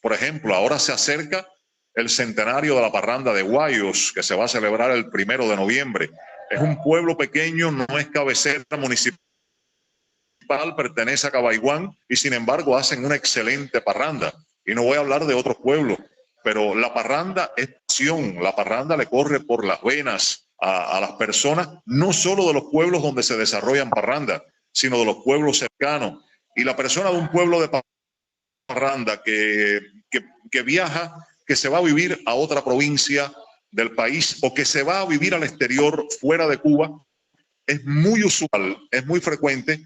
Por ejemplo, ahora se acerca el centenario de la parranda de Guayos, que se va a celebrar el 1 de noviembre. Es un pueblo pequeño, no es cabecera municipal, pertenece a Cabaiguán y sin embargo hacen una excelente parranda. Y no voy a hablar de otros pueblos, pero la parranda es pasión, la parranda le corre por las venas a las personas, no solo de los pueblos donde se desarrollan parrandas, sino de los pueblos cercanos. Y la persona de un pueblo de parranda que viaja, que se va a vivir a otra provincia del país o que se va a vivir al exterior fuera de Cuba, es muy usual, es muy frecuente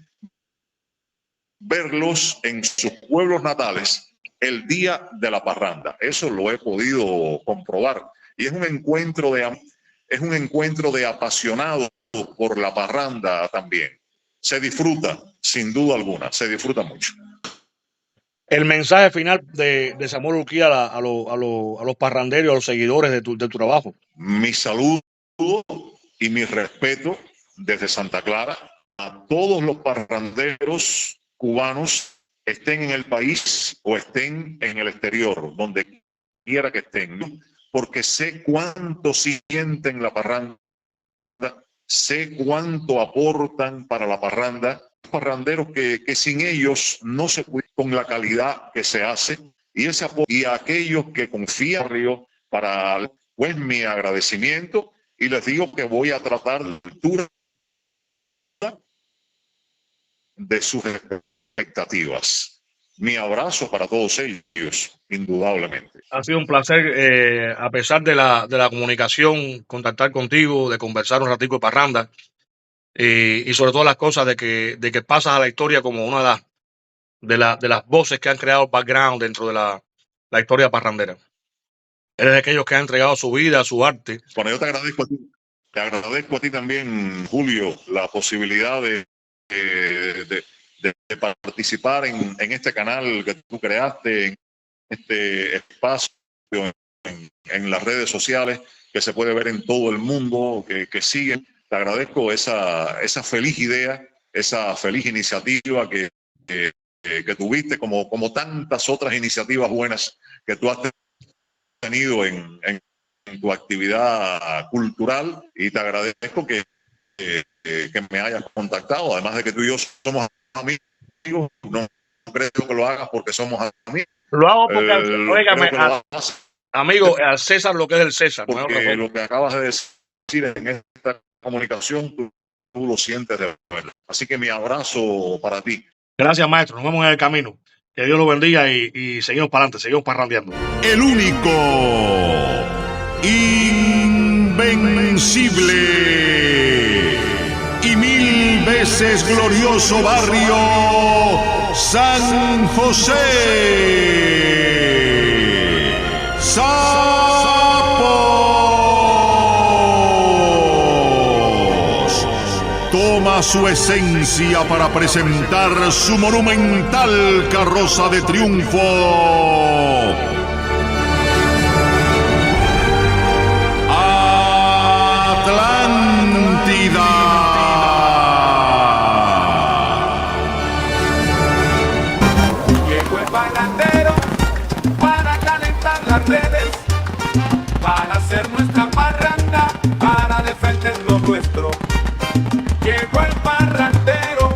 verlos en sus pueblos natales el día de la parranda. Eso lo he podido comprobar. Y es un encuentro de apasionados por la parranda también. Se disfruta, sin duda alguna, se disfruta mucho. El mensaje final de Samuel Urquía a los parranderos, a los seguidores de tu trabajo. Mi saludo y mi respeto desde Santa Clara a todos los parranderos cubanos, estén en el país o estén en el exterior, donde quiera que estén, porque sé cuánto sienten la parranda, sé cuánto aportan para la parranda, parranderos que sin ellos no se puede con la calidad que se hace, y a aquellos que confían para pues mi agradecimiento, y les digo que voy a tratar de altura de sus expectativas. Mi abrazo para todos ellos, indudablemente. Ha sido un placer, a pesar de la comunicación, contactar contigo, de conversar un ratico de parranda, y sobre todo las cosas de que pasas a la historia como una de las voces que han creado el background dentro de la historia parrandera. Eres de aquellos que han entregado su vida, su arte. Bueno, yo te agradezco a ti. Te agradezco a ti también, Julio, la posibilidad de participar en este canal que tú creaste, en este espacio, en las redes sociales, que se puede ver en todo el mundo, que siguen. Te agradezco esa feliz idea, esa feliz iniciativa que tuviste, como tantas otras iniciativas buenas que tú has tenido en tu actividad cultural, y te agradezco que me hayas contactado, además de que tú y yo somos amigos. No creo que lo hagas porque somos amigos. Lo hago porque, amigo, al César lo que es del César. Porque lo que acabas de decir en esta comunicación, tú lo sientes de verdad. Así que mi abrazo para ti. Gracias, maestro. Nos vemos en el camino. Que Dios lo bendiga y seguimos para adelante, seguimos parrandeando. El único, invencible y mil veces glorioso barrio San José. Sapos toma su esencia para presentar su monumental carroza de triunfo. Para hacer nuestra parranda, para defender lo nuestro. Llegó el parrandero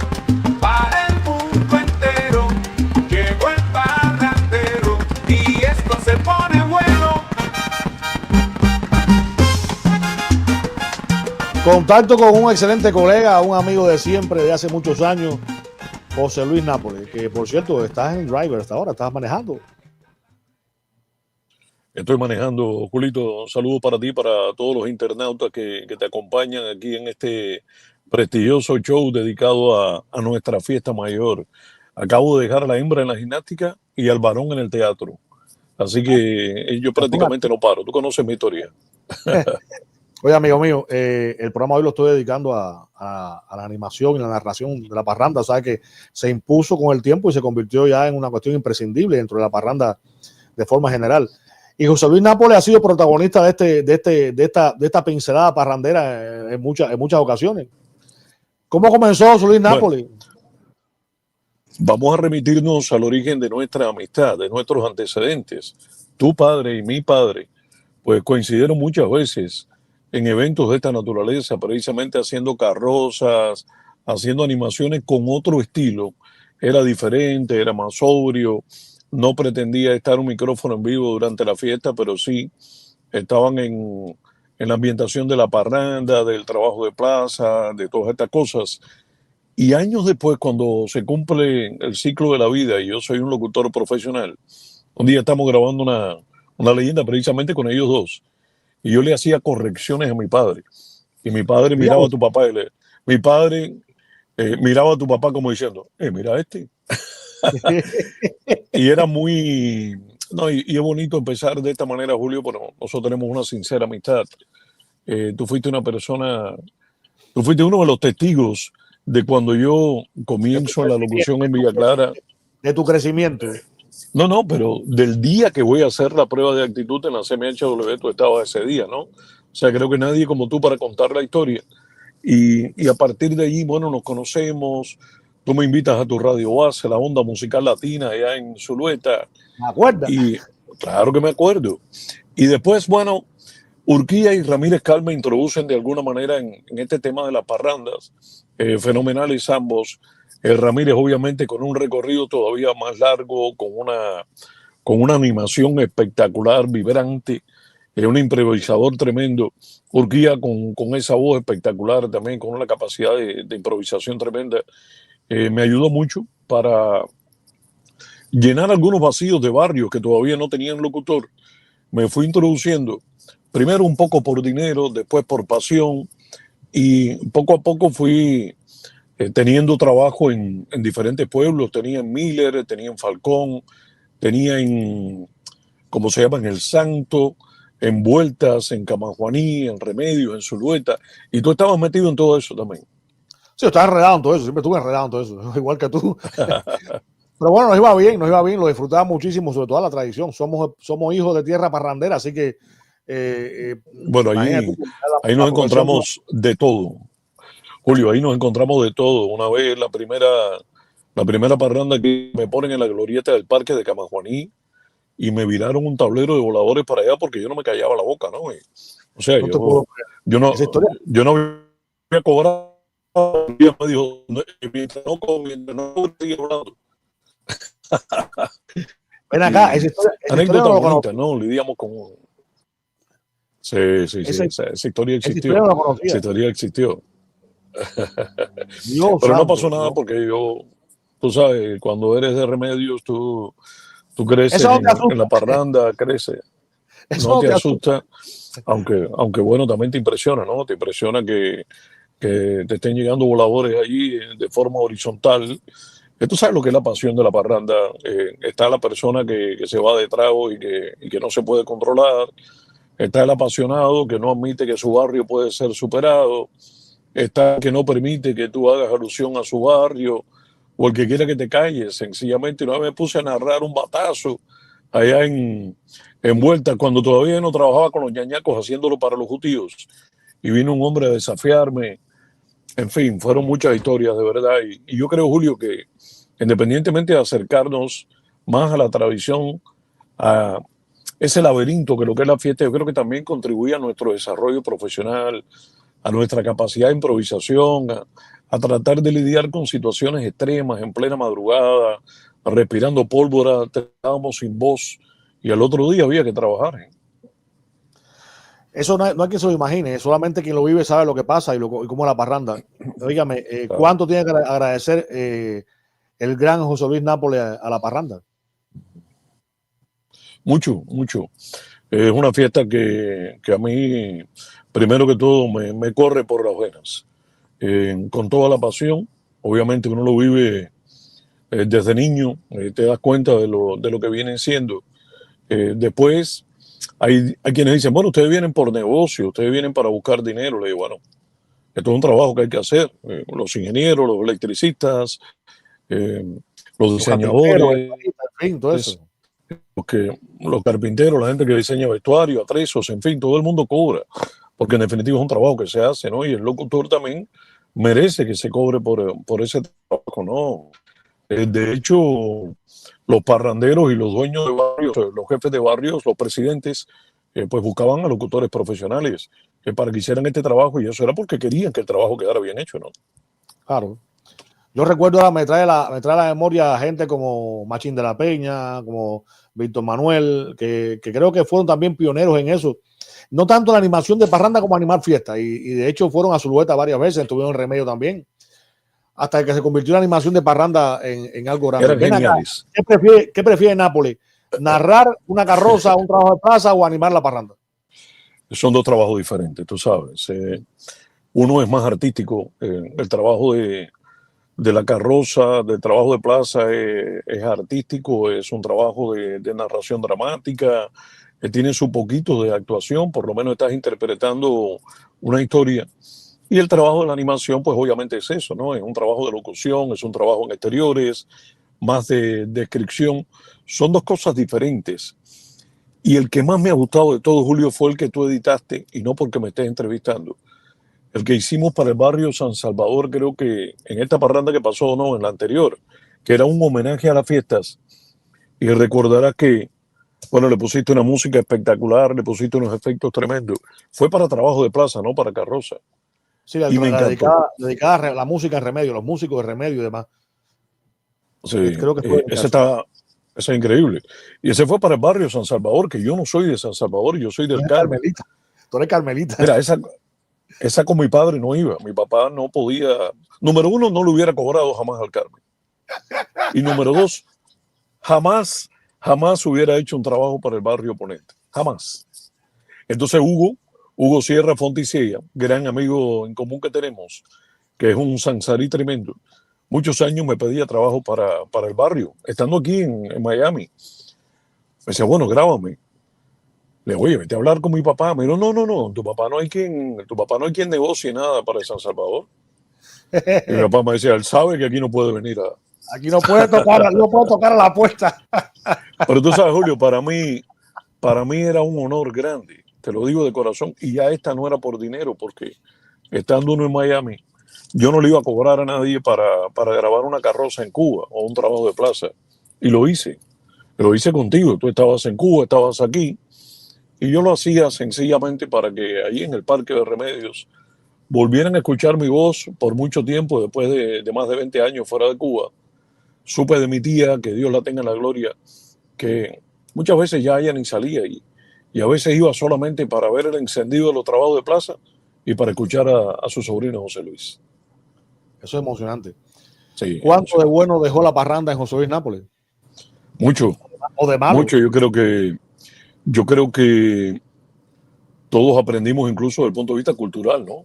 para el mundo entero. Llegó el parrandero Contacto con un excelente colega, un amigo de siempre, de hace muchos años, José Luis Nápoles, que por cierto, estás en driver hasta ahora, estás manejando. Estoy manejando, Julito. Saludos para ti, para todos los internautas que te acompañan aquí en este prestigioso show dedicado a nuestra fiesta mayor. Acabo de dejar a la hembra en la gimnástica y al varón en el teatro. Así que yo prácticamente no paro. Tú conoces mi historia. Oye, amigo mío, el programa hoy lo estoy dedicando a la animación y la narración de la parranda. O sea que se impuso con el tiempo y se convirtió ya en una cuestión imprescindible dentro de la parranda de forma general. Y José Luis Nápoles ha sido protagonista de esta pincelada parrandera en muchas ocasiones. ¿Cómo comenzó José Luis Nápoles? Bueno, vamos a remitirnos al origen de nuestra amistad, de nuestros antecedentes. Tu padre y mi padre, pues coincidieron muchas veces en eventos de esta naturaleza, precisamente haciendo carrozas, haciendo animaciones con otro estilo. Era diferente, era más sobrio. No pretendía estar un micrófono en vivo durante la fiesta, pero sí estaban en la ambientación de la parranda, del trabajo de plaza, de todas estas cosas. Y años después, cuando se cumple el ciclo de la vida y yo soy un locutor profesional, un día estamos grabando una leyenda precisamente con ellos dos. Y yo le hacía correcciones a mi padre. Y mi padre miraba a tu papá mi padre miraba a tu papá como diciendo, mira este. Y era muy... No, y es bonito empezar de esta manera, Julio, pero nosotros tenemos una sincera amistad. Tú fuiste uno de los testigos de cuando yo comienzo la locución en Villa Clara. De tu crecimiento. No, pero del día que voy a hacer la prueba de actitud en la CMHW, tú estabas ese día, ¿no? O sea, creo que nadie como tú para contar la historia. Y a partir de allí, bueno, nos conocemos. Tú me invitas a tu radio base, la onda musical latina allá en Zulueta. ¿Me acuerdas? Y claro que me acuerdo. Y después, bueno, Urquía y Ramírez Cal me introducen de alguna manera en este tema de las parrandas. Fenomenales ambos. Ramírez, obviamente, con un recorrido todavía más largo, con una animación espectacular, vibrante, un improvisador tremendo. Urquía con esa voz espectacular también, con una capacidad de improvisación tremenda. Me ayudó mucho para llenar algunos vacíos de barrios que todavía no tenían locutor. Me fui introduciendo, primero un poco por dinero, después por pasión, y poco a poco fui teniendo trabajo en diferentes pueblos. Tenía en Miller, tenía en Falcón, tenía en, ¿cómo se llama?, en El Santo, en Vueltas, en Camajuaní, en Remedios, en Zulueta, y tú estabas metido en todo eso también. Sí, estaba enredado en todo eso, siempre estuve enredado en todo eso, igual que tú. Pero bueno, nos iba bien, lo disfrutaba muchísimo, sobre todo la tradición. Somos hijos de tierra parrandera, así que... bueno, ahí nos encontramos de todo. Julio, ahí nos encontramos de todo. Una vez la primera parranda que me ponen en la glorieta del parque de Camajuaní y me viraron un tablero de voladores para allá porque yo no me callaba la boca, ¿no? O sea, yo no había cobrado. Un día me dijo, mientras no sigue hablando. Ven acá, esa historia anécdota bonita, ¿no? Lidiamos con... Sí, esa historia existió. Esa historia existió. Pero no pasó nada porque tú sabes, cuando eres de Remedios, tú creces en la parranda, creces. No te asusta, aunque bueno, también te impresiona, ¿no? Te impresiona que te estén llegando voladores allí de forma horizontal. Tú sabes lo que es la pasión de la parranda. Está la persona que se va de trago y que no se puede controlar. Está el apasionado que no admite que su barrio puede ser superado. Está el que no permite que tú hagas alusión a su barrio, o el que quiere que te calles. Sencillamente, una vez me puse a narrar un batazo allá en Vuelta, cuando todavía no trabajaba con los ñañacos haciéndolo para los judíos. Y vino un hombre a desafiarme. En fin, fueron muchas historias, de verdad. Y yo creo, Julio, que independientemente de acercarnos más a la tradición, a ese laberinto que lo que es la fiesta, yo creo que también contribuye a nuestro desarrollo profesional, a nuestra capacidad de improvisación, a tratar de lidiar con situaciones extremas en plena madrugada, respirando pólvora, estábamos sin voz y al otro día había que trabajar. Eso no hay quien se lo imagine, solamente quien lo vive sabe lo que pasa y cómo es la parranda. Dígame, ¿cuánto tiene que agradecer el gran José Luis Nápoles a la parranda? Mucho, mucho. Es una fiesta que a mí, primero que todo, me corre por las venas. Con toda la pasión, obviamente uno lo vive desde niño, te das cuenta de lo que vienen siendo. Después hay quienes dicen, bueno, ustedes vienen por negocio, ustedes vienen para buscar dinero. Le digo, bueno, esto es un trabajo que hay que hacer. Los ingenieros, los electricistas, los diseñadores, en fin, todo eso. los carpinteros, la gente que diseña vestuario, atrezos, en fin, todo el mundo cobra, porque en definitiva es un trabajo que se hace, ¿no? Y el locutor también merece que se cobre por ese trabajo, ¿no? De hecho, los parranderos y los dueños de barrios, los jefes de barrios, los presidentes, pues buscaban a locutores profesionales para que hicieran este trabajo, y eso era porque querían que el trabajo quedara bien hecho, ¿no? Claro. Yo recuerdo, me trae a la memoria gente como Machín de la Peña, como Víctor Manuel, que creo que fueron también pioneros en eso. No tanto la animación de parranda como animar fiestas. Y de hecho fueron a Zulueta varias veces, estuvieron en Remedio también. Hasta que se convirtió la animación de parranda en algo grande. Eran geniales. ¿Qué prefiere Nápoles? ¿Narrar una carroza, un trabajo de plaza o animar la parranda? Son dos trabajos diferentes, tú sabes. Uno es más artístico. El trabajo de la carroza, del trabajo de plaza es artístico, es un trabajo de narración dramática, tiene su poquito de actuación, por lo menos estás interpretando una historia. Y el trabajo de la animación, pues obviamente es eso, ¿no? Es un trabajo de locución, es un trabajo en exteriores, más de descripción. Son dos cosas diferentes. Y el que más me ha gustado de todo, Julio, fue el que tú editaste, y no porque me estés entrevistando. El que hicimos para el barrio San Salvador, creo que en esta parranda que pasó, no, en la anterior, que era un homenaje a las fiestas. Y recordarás que, bueno, le pusiste una música espectacular, le pusiste unos efectos tremendos. Fue para trabajo de plaza, no para carroza. Sí, dedicada a la música en Remedio, los músicos de Remedio y demás. Sí, creo que ese es increíble. Y ese fue para el barrio San Salvador, que yo no soy de San Salvador, yo soy del Carmen. Tú eres carmelita. Mira, esa con mi padre no iba. Mi papá no podía. Número uno, no le hubiera cobrado jamás al Carmen. Y número dos, jamás hubiera hecho un trabajo para el barrio Ponente. Jamás. Entonces Hugo Sierra Fonticiella, gran amigo en común que tenemos, que es un sanzarí tremendo, muchos años me pedía trabajo para el barrio, estando aquí en Miami. Me decía, bueno, grábame. Le digo, oye, vete a hablar con mi papá. Me dijo, no, tu papá no hay quien negocie nada para El San Salvador. Y mi papá me decía, él sabe que aquí no puede venir Aquí no puede tocar a la puerta. Pero tú sabes, Julio, para mí era un honor grande, te lo digo de corazón, y ya esta no era por dinero, porque estando uno en Miami, yo no le iba a cobrar a nadie para grabar una carroza en Cuba o un trabajo de plaza. Y lo hice contigo. Tú estabas en Cuba, estabas aquí. Y yo lo hacía sencillamente para que allí en el Parque de Remedios volvieran a escuchar mi voz por mucho tiempo, después de más de 20 años fuera de Cuba. Supe de mi tía, que Dios la tenga en la gloria, que muchas veces ya ella ni salía y a veces iba solamente para ver el encendido de los trabajos de plaza y para escuchar a su sobrino José Luis. Eso es emocionante. Sí, ¿Cuánto de bueno dejó la parranda en José Luis Nápoles? Mucho. ¿O de malo? Mucho. Yo creo que todos aprendimos, incluso desde el punto de vista cultural, ¿no?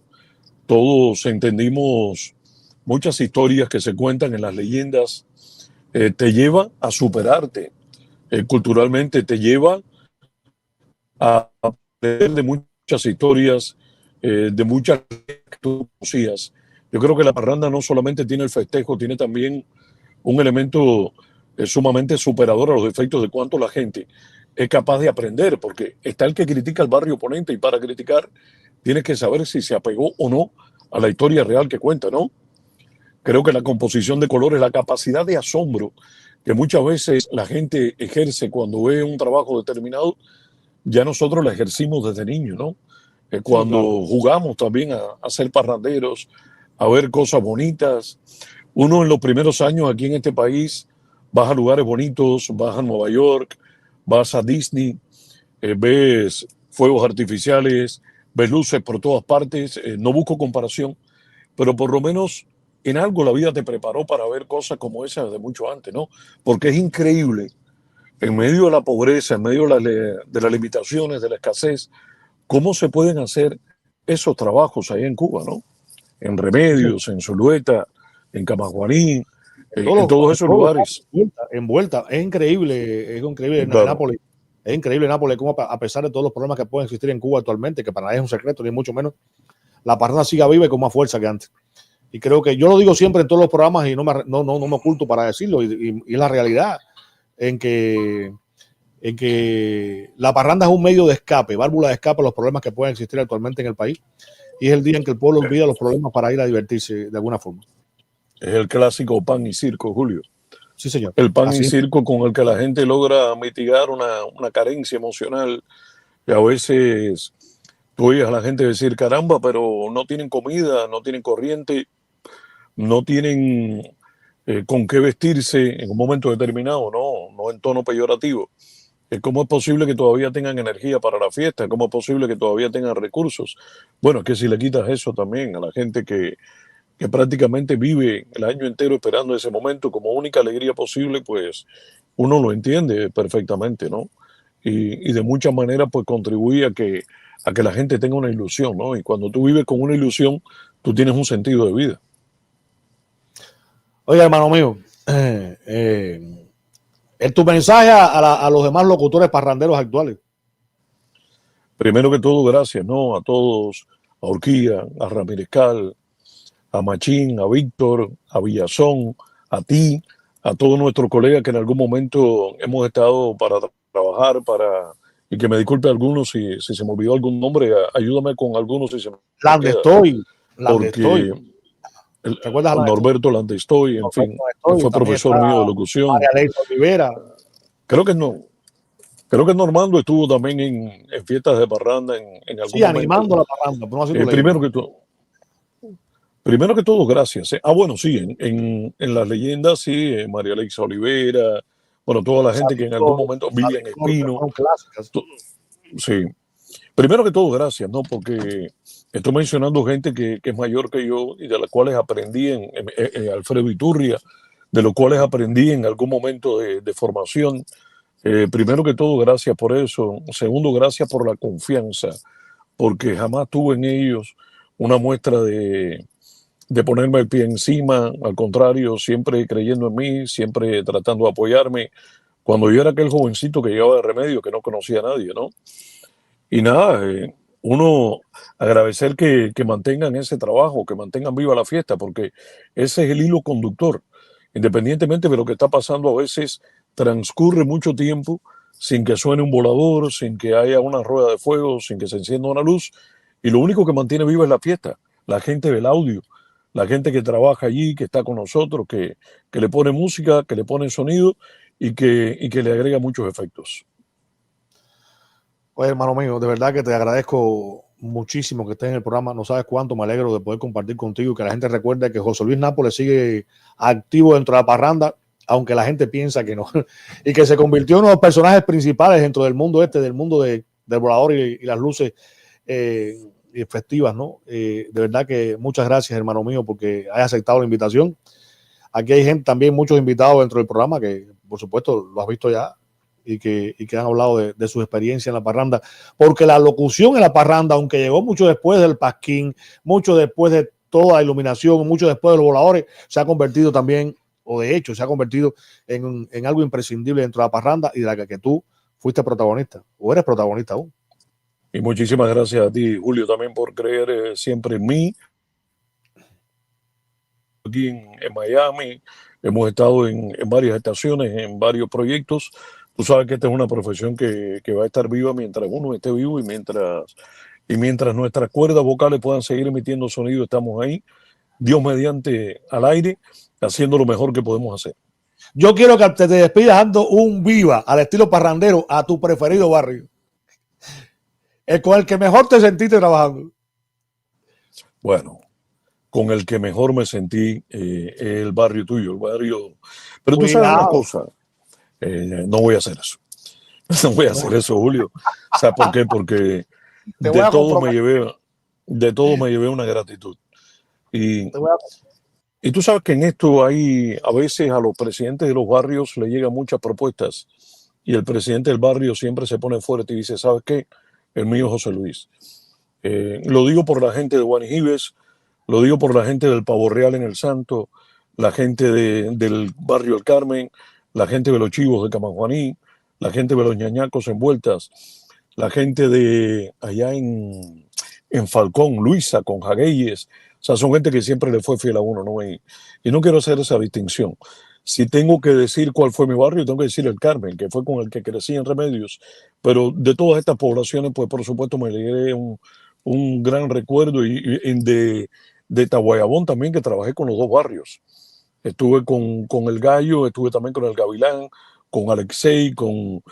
Todos entendimos muchas historias que se cuentan en las leyendas. Te lleva a superarte culturalmente, te lleva a aprender de muchas historias, de muchas que tú conocías. Yo creo que la parranda no solamente tiene el festejo, tiene también un elemento sumamente superador a los defectos de cuánto la gente es capaz de aprender, porque está el que critica al barrio oponente y para criticar tienes que saber si se apegó o no a la historia real que cuenta, ¿no? Creo que la composición de colores, la capacidad de asombro que muchas veces la gente ejerce cuando ve un trabajo determinado, ya nosotros la ejercimos desde niños, ¿no? Cuando jugamos también a ser parranderos, a ver cosas bonitas. Uno en los primeros años aquí en este país vas a lugares bonitos, vas a Nueva York, vas a Disney, ves fuegos artificiales, ves luces por todas partes. No busco comparación, pero por lo menos en algo la vida te preparó para ver cosas como esas de mucho antes, ¿no? Porque es increíble, en medio de la pobreza, en medio de las limitaciones, de la escasez, cómo se pueden hacer esos trabajos ahí en Cuba, ¿no? En Remedios, en Zulueta, en Camaguaní, en todos esos lugares. Envuelta. Es increíble Claro. Nápoles. Es increíble Nápoles cómo, a pesar de todos los problemas que pueden existir en Cuba actualmente, que para nadie es un secreto, ni mucho menos, la parranda sigue viva y con más fuerza que antes. Y creo que yo lo digo siempre en todos los programas y no me oculto para decirlo, y es la realidad en que la parranda es un medio de escape, válvula de escape a los problemas que pueden existir actualmente en el país, y es el día en que el pueblo olvida los problemas para ir a divertirse de alguna forma. Es el clásico pan y circo, Julio. Sí, señor. El pan Así y es. circo con el que la gente logra mitigar una carencia emocional. Y a veces tú oyes a la gente decir, caramba, pero no tienen comida, no tienen corriente, no tienen con qué vestirse en un momento determinado, no en tono peyorativo. ¿Cómo es posible que todavía tengan energía para la fiesta? ¿Cómo es posible que todavía tengan recursos? Bueno, es que si le quitas eso también a la gente que prácticamente vive el año entero esperando ese momento como única alegría posible, pues uno lo entiende perfectamente, ¿no? Y de muchas maneras pues contribuye a que la gente tenga una ilusión, ¿no? Y cuando tú vives con una ilusión, tú tienes un sentido de vida. Oye, hermano mío, tu mensaje a los demás locutores parranderos actuales. Primero que todo, gracias, ¿no? A todos, a Urquía, a Ramírez Cal, a Machín, a Víctor, a Villazón, a ti, a todos nuestros colegas que en algún momento hemos estado para trabajar, y que me disculpe algunos si se me olvidó algún nombre, ayúdame con algunos si se me Landestoy. Norberto Landestoy, en fin, fue profesor mío de locución. María Leisa Olivera. Creo que Normando estuvo también en fiestas de parranda en algún momento. Sí, animando la parranda. Pero no haciendo primero que todo, gracias. Bueno, sí, en las leyendas, sí, María Leisa Olivera, bueno, toda la gente que en algún momento vivía en Espino. Sí. Primero que todo, gracias, ¿no? Porque estoy mencionando gente que es mayor que yo y de las cuales aprendí Alfredo Iturria, de los cuales aprendí en algún momento de formación. Primero que todo, gracias por eso. Segundo, gracias por la confianza, porque jamás tuve en ellos una muestra de ponerme el pie encima. Al contrario, siempre creyendo en mí, siempre tratando de apoyarme. Cuando yo era aquel jovencito que llegaba de Remedio, que no conocía a nadie, ¿no? Y nada, uno agradecer que mantengan ese trabajo, que mantengan viva la fiesta, porque ese es el hilo conductor. Independientemente de lo que está pasando, a veces transcurre mucho tiempo sin que suene un volador, sin que haya una rueda de fuego, sin que se encienda una luz, y lo único que mantiene viva es la fiesta, la gente del audio, la gente que trabaja allí, que está con nosotros, que le pone música, que le pone sonido y que le agrega muchos efectos. Oye, hermano mío, de verdad que te agradezco muchísimo que estés en el programa. No sabes cuánto me alegro de poder compartir contigo y que la gente recuerde que José Luis Nápoles sigue activo dentro de la parranda, aunque la gente piensa que no, y que se convirtió en uno de los personajes principales dentro del mundo del mundo del volador y las luces festivas, ¿no? De verdad que muchas gracias, hermano mío, porque hayas aceptado la invitación. Aquí hay gente también, muchos invitados dentro del programa que, por supuesto, lo has visto ya y que han hablado de su experiencia en la parranda, porque la locución en la parranda, aunque llegó mucho después del pasquín, mucho después de toda la iluminación, mucho después de los voladores, se ha convertido también, o de hecho se ha convertido en algo imprescindible dentro de la parranda y de la que tú fuiste protagonista, o eres protagonista aún. Y muchísimas gracias a ti, Julio, también por creer siempre en mí. Aquí en Miami hemos estado en varias estaciones, en varios proyectos. Tú sabes que esta es una profesión que va a estar viva mientras uno esté vivo y mientras nuestras cuerdas vocales puedan seguir emitiendo sonido, estamos ahí, Dios mediante, al aire, haciendo lo mejor que podemos hacer. Yo quiero que te despidas dando un viva al estilo parrandero a tu preferido barrio, el con el que mejor te sentiste trabajando. Bueno, con el que mejor me sentí el barrio tuyo, el barrio. Pero tú sabes una cosa, no voy a hacer eso. No voy a hacer eso, Julio. ¿Sabes por qué? Porque de todo me llevé una gratitud. Y tú sabes que en esto hay, a veces a los presidentes de los barrios le llegan muchas propuestas y el presidente del barrio siempre se pone fuerte y dice, ¿sabes qué? El mío es José Luis. Lo digo por la gente de Guanijibes, lo digo por la gente del Pavo Real en El Santo, la gente del barrio El Carmen, la gente de los Chivos de Camajuaní, la gente de los Ñañacos envueltas, la gente de allá en Falcón, Luisa, con Jagueyes. O sea, son gente que siempre le fue fiel a uno, ¿no? Y no quiero hacer esa distinción. Si tengo que decir cuál fue mi barrio, tengo que decir El Carmen, que fue con el que crecí en Remedios. Pero de todas estas poblaciones, pues por supuesto me llegué un gran recuerdo de Tahuayabón también, que trabajé con los dos barrios. Estuve con El Gallo, estuve también con El Gavilán, con Alexei, con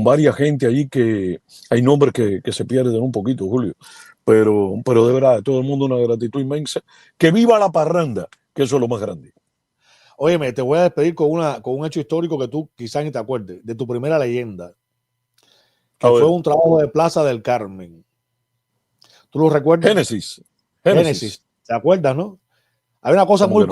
varias gente allí que hay nombres que se pierden un poquito, Julio. Pero de verdad, todo el mundo una gratitud inmensa. Que viva la parranda, que eso es lo más grande. Óyeme, te voy a despedir con un hecho histórico que tú quizás ni te acuerdes, de tu primera leyenda, que fue un trabajo de Plaza del Carmen. ¿Tú lo recuerdas? Génesis. ¿Te acuerdas, no? Hay una cosa muy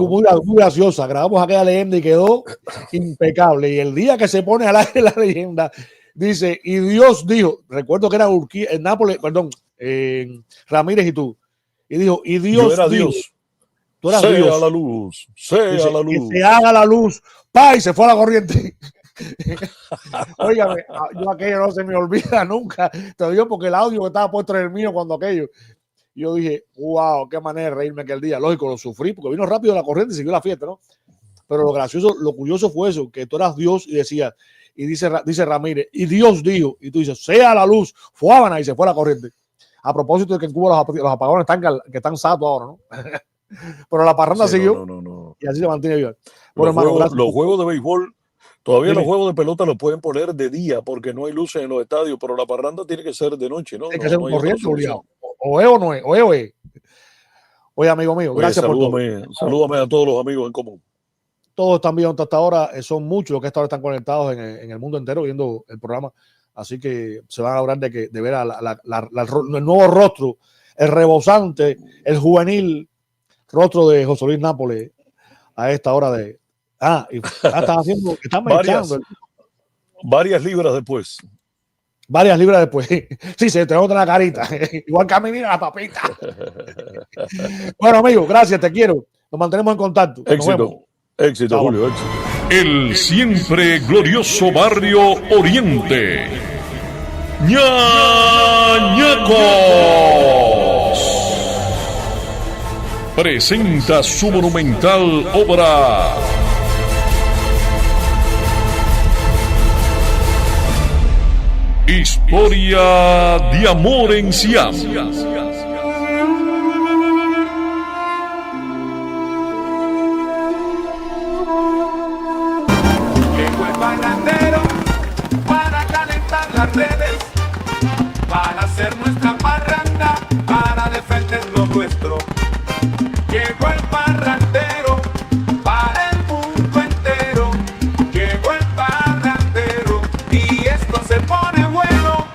graciosa. Grabamos aquella leyenda y quedó impecable. Y el día que se pone al aire la leyenda, dice, y Dios dijo, recuerdo que era en Nápoles, perdón, Ramírez y tú. Y dijo, y Dios Yo era dijo, Dios. Tú eras sea Dios. la luz, sea Dice, la luz. que se haga la luz. ¡Pah! Y se fue a la corriente. Óigame, yo aquello no se me olvida nunca. Te digo porque el audio que estaba puesto en el mío cuando aquello. Yo dije, wow, qué manera de reírme aquel día. Lógico, lo sufrí porque vino rápido la corriente y siguió la fiesta, ¿no? Pero lo gracioso, lo curioso fue eso, que tú eras Dios y decías, y dice Ramírez, y Dios dijo, y tú dices, sea la luz, fuábana, y se fue la corriente. A propósito de que en Cuba los apagones están satos ahora, ¿no? Pero la parranda siguió y así se mantiene viva. Bueno, los juegos de béisbol, todavía los juegos de pelota los pueden poner de día porque no hay luces en los estadios, pero la parranda tiene que ser de noche, ¿no? Tiene que ser un corriente obligado. O es o no es, o es. Oye, amigo mío, gracias por todo. Salúdame a todos los amigos en común. Todos están viendo hasta ahora, son muchos los que hasta ahora están conectados en el mundo entero viendo el programa, así que se van a hablar de ver el nuevo rostro, el rebosante, el juvenil rostro de José Luis Nápoles a esta hora de... están varias libras después. Varias libras después. Sí, se te nota la carita. Igual que a mí, mira la papita. Bueno, amigo, gracias, te quiero. Nos mantenemos en contacto. Éxito, Julio, éxito. El siempre glorioso barrio Oriente. Ñañacos presenta su monumental obra Historia de amor en Siam. Llegó el parrandero para calentar las redes, para hacer nuestra parranda, para defender lo nuestro. Llegó el parrandero para el mundo entero. Llegó el parrandero y esto se pone bueno.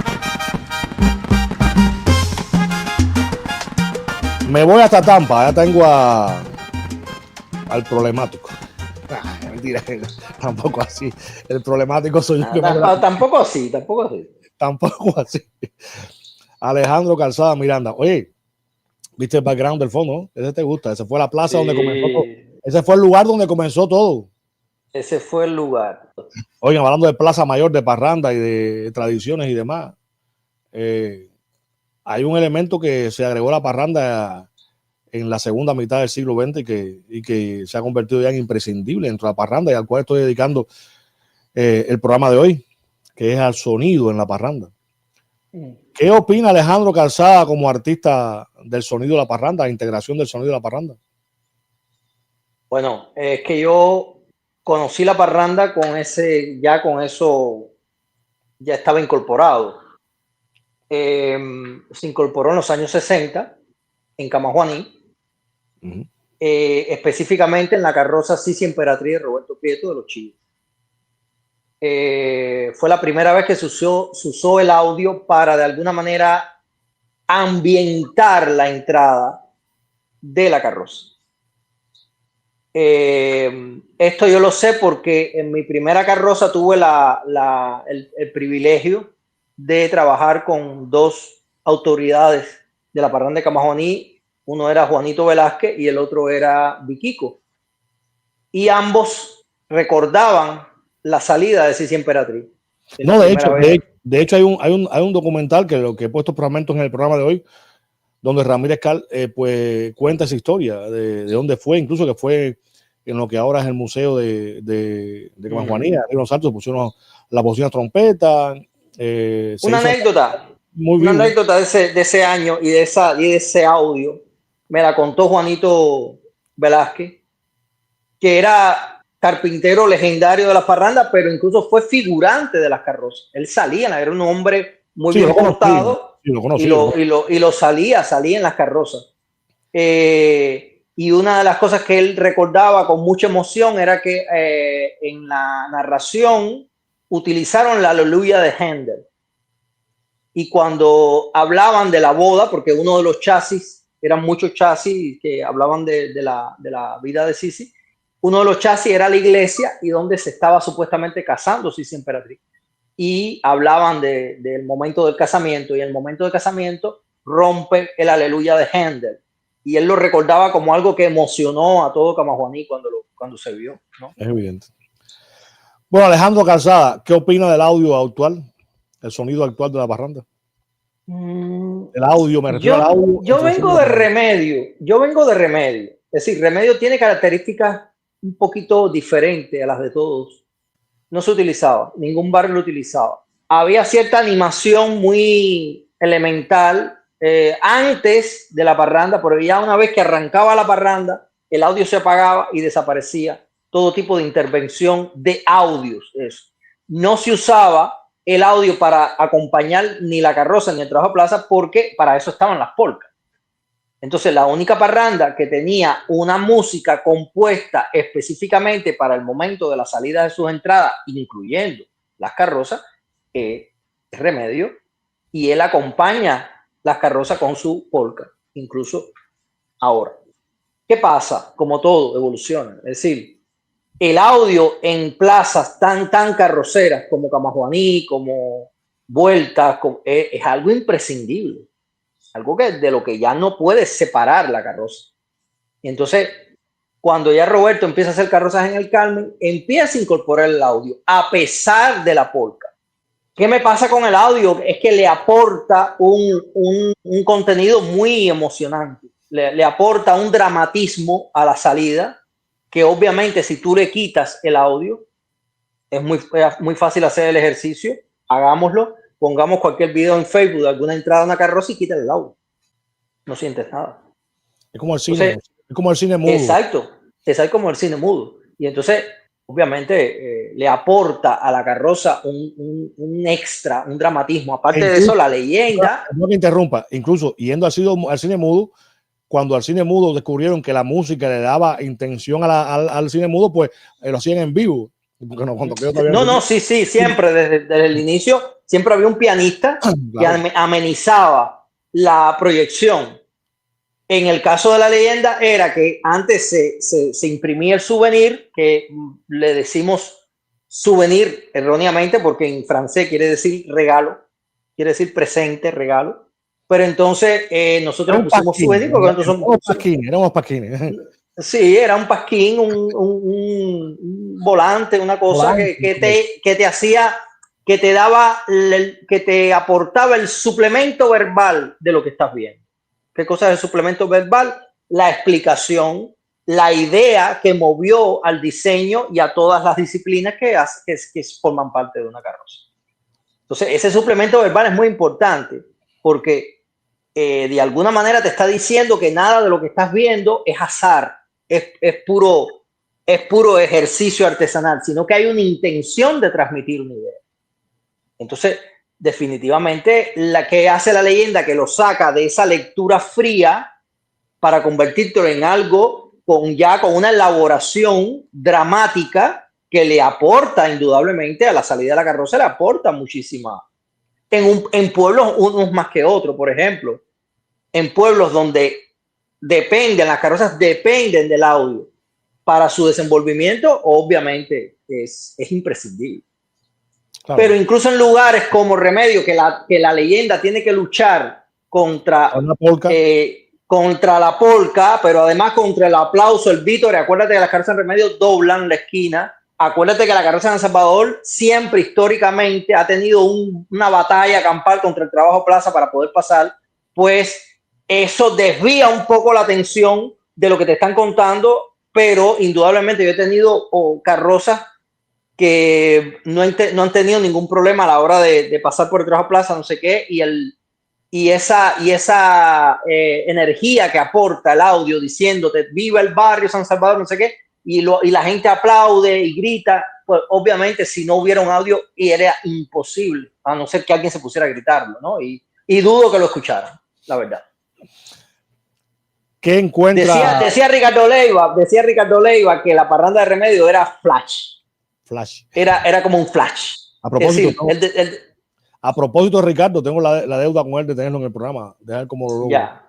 Me voy hasta Tampa, ya tengo al problemático. Mentira, tampoco así. El problemático soy yo. Tampoco así. Tampoco así. Alejandro Calzada Miranda. Oye, viste el background del fondo, ¿no? Ese te gusta. Ese fue la plaza donde comenzó todo. Ese fue el lugar donde comenzó todo. Ese fue el lugar. Oigan, hablando de Plaza Mayor, de parranda y de tradiciones y demás, hay un elemento que se agregó a la parranda en la segunda mitad del siglo XX y que se ha convertido ya en imprescindible dentro de la parranda y al cual estoy dedicando el programa de hoy, que es al sonido en la parranda. ¿Qué opina Alejandro Calzada como artista del sonido de la parranda, la integración del sonido de la parranda? Bueno, es que yo conocí la parranda con eso ya estaba incorporado. Se incorporó en los años 60 en Camajuaní, específicamente en la carroza Sisi Emperatriz de Roberto Prieto de los Chivos. Fue la primera vez que se usó el audio para de alguna manera ambientar la entrada de la carroza. Esto yo lo sé porque en mi primera carroza tuve el privilegio de trabajar con dos autoridades de la parranda de Camajuaní. Uno era Juanito Velázquez y el otro era Viquico. Y ambos recordaban la salida de Sisi Emperatriz. No, de hecho hay un documental que lo que he puesto fragmentos en el programa de hoy, donde Ramírez Cal pues cuenta esa historia de dónde fue, incluso que fue en lo que ahora es el museo de Camajuanía. En los Altos pusieron la bocina trompeta. Una anécdota de ese año y de ese audio me la contó Juanito Velázquez, que era carpintero legendario de las parrandas, pero incluso fue figurante de las carrozas. Él salía, era un hombre muy bien portado y lo salía en las carrozas. Y una de las cosas que él recordaba con mucha emoción era que en la narración utilizaron la Aleluya de Händel. Y cuando hablaban de la boda, porque uno de los chasis, eran muchos chasis que hablaban de la vida de Sisi, uno de los chasis era la iglesia y donde se estaba supuestamente casando Sisi Emperatriz. Y hablaban del momento del casamiento, y en el momento del casamiento rompe el Aleluya de Händel. Y él lo recordaba como algo que emocionó a todo Camajuaní cuando se vio, ¿no? Es evidente. Bueno, Alejandro Calzada, ¿qué opina del audio actual? El sonido actual de la parranda. El audio, me refiero al audio. Yo vengo de Remedio. Es decir, Remedio tiene características un poquito diferentes a las de todos. No se utilizaba, ningún barrio lo utilizaba. Había cierta animación muy elemental antes de la parranda, pero ya una vez que arrancaba la parranda, el audio se apagaba y desaparecía todo tipo de intervención de audios. Eso. No se usaba el audio para acompañar ni la carroza ni el trabajo de plaza, porque para eso estaban las polcas. Entonces, la única parranda que tenía una música compuesta específicamente para el momento de la salida de sus entradas, incluyendo las carrozas, es Remedio, y él acompaña las carrozas con su polca, incluso ahora. ¿Qué pasa? Como todo, evoluciona. Es decir, el audio en plazas tan carroceras como Camajuaní, como Vuelta, es algo imprescindible. Algo de lo que ya no puedes separar la carroza. Y entonces, cuando ya Roberto empieza a hacer carrozas en el Carmen, empieza a incorporar el audio, a pesar de la polca. ¿Qué me pasa con el audio? Es que le aporta un contenido muy emocionante. Le aporta un dramatismo a la salida, que obviamente si tú le quitas el audio, es muy fácil hacer el ejercicio. Hagámoslo. Pongamos cualquier video en Facebook de alguna entrada a una carroza y quítale el audio. No sientes nada. Es como el cine, entonces, es como el cine mudo. Exacto, como el cine mudo. Y entonces, obviamente, le aporta a la carroza un extra, un dramatismo. Aparte de eso, la leyenda... No me interrumpa. Incluso, yendo al cine mudo, cuando al cine mudo descubrieron que la música le daba intención al cine mudo, pues lo hacían en vivo. Sí, siempre, desde el inicio, siempre había un pianista que amenizaba la proyección. En el caso de la leyenda era que antes se imprimía el souvenir, que le decimos souvenir erróneamente porque en francés quiere decir regalo, quiere decir presente, regalo. Pero entonces nosotros pusimos souvenir porque nosotros somos éramos pasquines. Sí, era un pasquín, un volante, una cosa que te hacía, que te daba, que te aportaba el suplemento verbal de lo que estás viendo. ¿Qué cosa es el suplemento verbal? La explicación, la idea que movió al diseño y a todas las disciplinas que forman parte de una carroza. Entonces, ese suplemento verbal es muy importante porque de alguna manera te está diciendo que nada de lo que estás viendo es azar. Es puro ejercicio artesanal, sino que hay una intención de transmitir una idea. Entonces, definitivamente, la que hace la leyenda, que lo saca de esa lectura fría para convertirlo en algo con una elaboración dramática que le aporta indudablemente a la salida de la carroza, le aporta muchísima. En pueblos unos más que otros, por ejemplo. en pueblos donde las carrozas dependen del audio para su desenvolvimiento, obviamente es imprescindible. Claro. Pero incluso en lugares como Remedio, que la leyenda tiene que luchar contra la polca, pero además contra el aplauso, el vítore. Acuérdate que las carrozas en Remedio doblan la esquina. Acuérdate que la carroza de San Salvador siempre históricamente ha tenido una batalla campal contra el trabajo plaza para poder pasar, pues eso desvía un poco la atención de lo que te están contando, pero indudablemente yo he tenido carrozas que no han tenido ningún problema a la hora de pasar por el trabajo plaza, no sé qué, y esa energía que aporta el audio diciéndote viva el barrio San Salvador, no sé qué, y la gente aplaude y grita, pues obviamente si no hubiera un audio era imposible, a no ser que alguien se pusiera a gritarlo, ¿no? Y dudo que lo escucharan, la verdad. ¿Qué encuentra? Decía Ricardo Leiva que la parranda de Remedio era flash. Era como un flash. A propósito, a propósito, Ricardo, tengo la deuda con él de tenerlo en el programa, de ver cómo lo logro. Ya.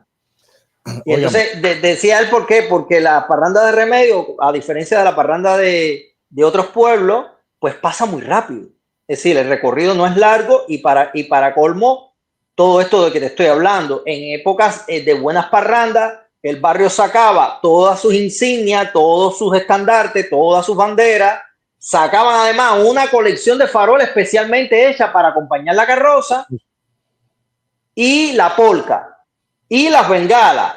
Y entonces decía él por qué, porque la parranda de Remedio, a diferencia de la parranda de otros pueblos, pues pasa muy rápido. Es decir, el recorrido no es largo y para colmo, todo esto de que te estoy hablando, en épocas de buenas parrandas, el barrio sacaba todas sus insignias, todos sus estandartes, todas sus banderas, sacaban además una colección de faroles especialmente hecha para acompañar la carroza y la polca y las bengalas,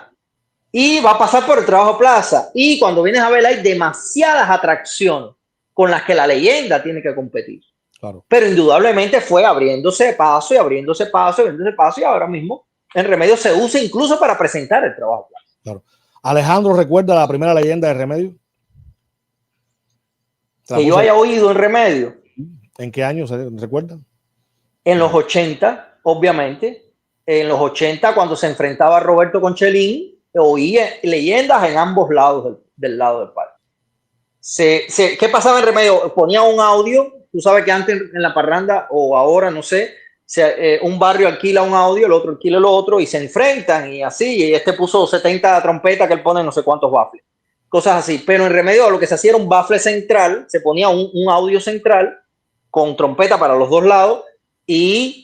y va a pasar por el trabajo plaza, y cuando vienes a ver hay demasiadas atracciones con las que la leyenda tiene que competir. Claro. Pero indudablemente fue abriéndose paso, y ahora mismo en Remedio se usa incluso para presentar el trabajo plaza. Claro. Alejandro, ¿recuerda la primera leyenda de Remedio? Que yo haya oído en Remedio. ¿En qué año se recuerda? En los 80, obviamente. En los 80, cuando se enfrentaba Roberto con Chelín, oí leyendas en ambos lados del lado del parque. ¿Qué pasaba en Remedio? Ponía un audio. Tú sabes que antes en la parranda, o ahora, no sé, un barrio alquila un audio, el otro alquila el otro, y se enfrentan, y así. Y este puso 70 trompetas, que él pone no sé cuántos baffles. Cosas así. Pero en Remedio lo que se hacía era un baffle central, se ponía un audio central con trompeta para los dos lados, y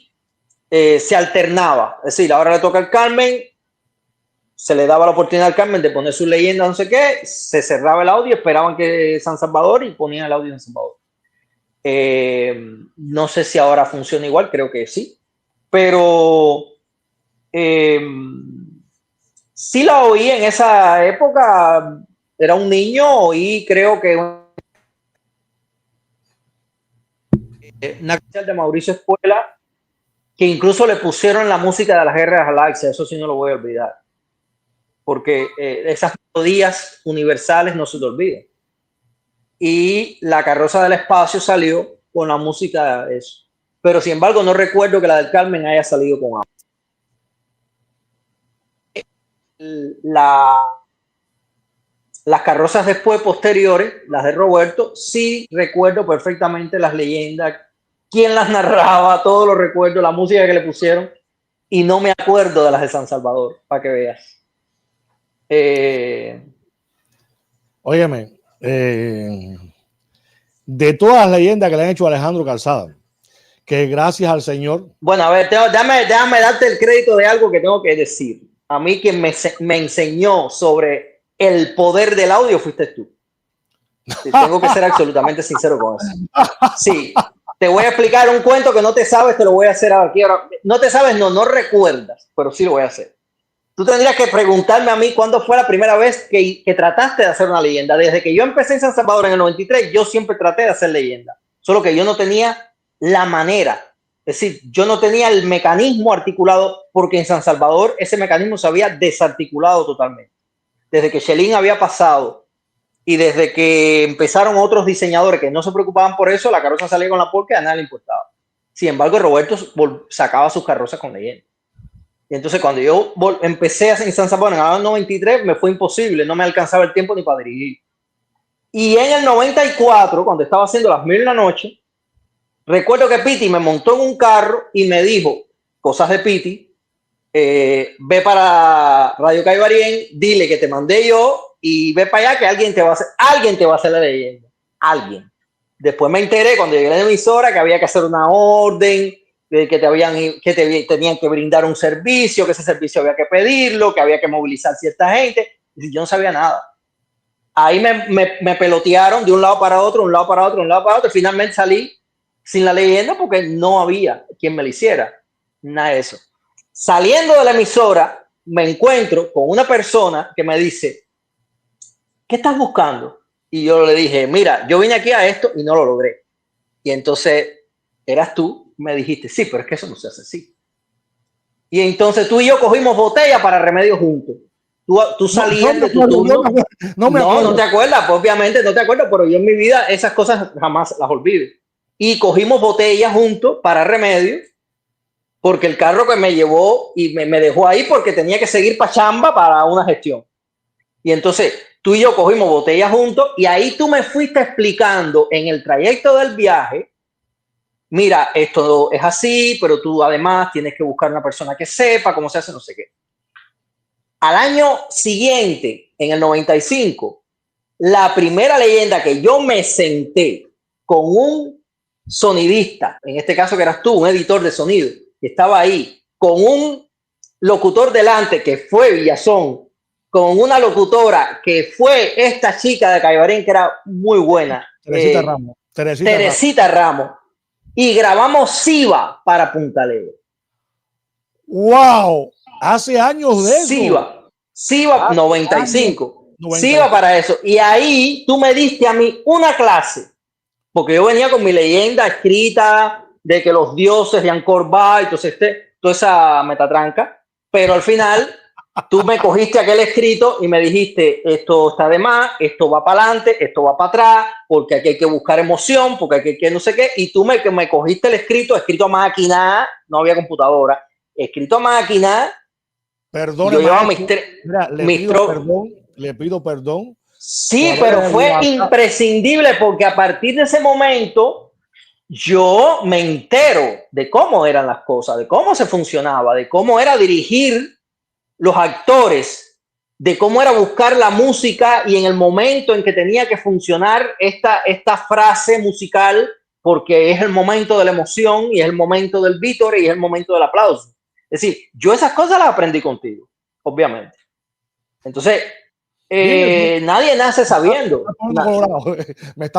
se alternaba, es decir, ahora le toca al Carmen, se le daba la oportunidad al Carmen de poner su leyenda, no sé qué, se cerraba el audio, esperaban que San Salvador y ponían el audio en San Salvador. No sé si ahora funciona igual, creo que sí, pero sí la oí en esa época, era un niño, oí creo que una canción de Mauricio Espuela, que incluso le pusieron la música de las guerras de la Galaxia, eso sí no lo voy a olvidar, porque esas melodías universales no se te olvidan. Y la carroza del espacio salió con la música de eso, pero sin embargo no recuerdo que la del Carmen haya salido con las carrozas después posteriores, las de Roberto, sí recuerdo perfectamente las leyendas, quién las narraba, todo lo recuerdo, la música que le pusieron, y no me acuerdo de las de San Salvador, para que veas. Óyeme, de todas las leyendas que le han hecho a Alejandro Calzada, que gracias al Señor... Bueno, a ver, déjame darte el crédito de algo que tengo que decir. A mí quien me enseñó sobre el poder del audio fuiste tú. Tengo que ser absolutamente sincero con eso. Sí. Te voy a explicar un cuento que no te sabes, te lo voy a hacer aquí ahora. No te sabes, no recuerdas, pero sí lo voy a hacer. Tú tendrías que preguntarme a mí cuándo fue la primera vez que trataste de hacer una leyenda. Desde que yo empecé en San Salvador en el 93, yo siempre traté de hacer leyenda. Solo que yo no tenía la manera. Es decir, yo no tenía el mecanismo articulado, porque en San Salvador ese mecanismo se había desarticulado totalmente. Desde que Chelín había pasado y desde que empezaron otros diseñadores que no se preocupaban por eso, la carroza salía con la polca y a nadie le importaba. Sin embargo, Roberto sacaba sus carrozas con leyenda. Y entonces cuando yo empecé en San Salvador en el año 93, me fue imposible, no me alcanzaba el tiempo ni para dirigir. Y en el 94, cuando estaba haciendo las 1000 de la noche, recuerdo que Piti me montó en un carro y me dijo, cosas de Piti, ve para Radio Caibarien, dile que te mandé yo y ve para allá que alguien te va a hacer la leyenda. Alguien. Después me enteré cuando llegué a la emisora que había que hacer una orden, que tenían que brindar un servicio, que ese servicio había que pedirlo, que había que movilizar cierta gente. Y yo no sabía nada. Ahí me pelotearon de un lado para otro, un lado para otro, un lado para otro. Y finalmente salí sin la leyenda porque no había quien me la hiciera. Nada de eso. Saliendo de la emisora, me encuentro con una persona que me dice, ¿qué estás buscando? Y yo le dije, mira, yo vine aquí a esto y no lo logré. Y entonces, ¿eras tú? Me dijiste, sí, pero es que eso no se hace así. Y entonces tú y yo cogimos botella para Remedios juntos. Tú salías de tu turno. No te acuerdas, pues obviamente no te acuerdas, pero yo en mi vida esas cosas jamás las olvido. Y cogimos botella juntos para Remedios, porque el carro que me llevó y me dejó ahí porque tenía que seguir para chamba para una gestión. Y entonces tú y yo cogimos botellas juntos y ahí tú me fuiste explicando en el trayecto del viaje, mira, esto es así, pero tú además tienes que buscar una persona que sepa cómo se hace no sé qué. Al año siguiente, en el 95, la primera leyenda que yo me senté con un sonidista, en este caso que eras tú, un editor de sonido, que estaba ahí, con un locutor delante que fue Villazón, con una locutora que fue esta chica de Caibarén que era muy buena, Teresita Ramos, y grabamos Siva para Punta Alegre. ¡Wow! Hace años de eso. Siva 95. Siva para eso. Y ahí tú me diste a mí una clase, porque yo venía con mi leyenda escrita de que los dioses de Angkor Wat, entonces toda esa metatranca, pero al final tú me cogiste aquel escrito y me dijiste, esto está de más, esto va para adelante, esto va para atrás, porque aquí hay que buscar emoción, porque aquí hay que no sé qué, y tú me cogiste el escrito a máquina, no había computadora, escrito a máquina. Perdón, le pido perdón. Sí, pero fue imprescindible porque a partir de ese momento yo me entero de cómo eran las cosas, de cómo se funcionaba, de cómo era dirigir los actores, de cómo era buscar la música y en el momento en que tenía que funcionar esta frase musical, porque es el momento de la emoción y es el momento del vítore y es el momento del aplauso. Es decir, yo esas cosas las aprendí contigo, obviamente. Entonces, nadie nace sabiendo.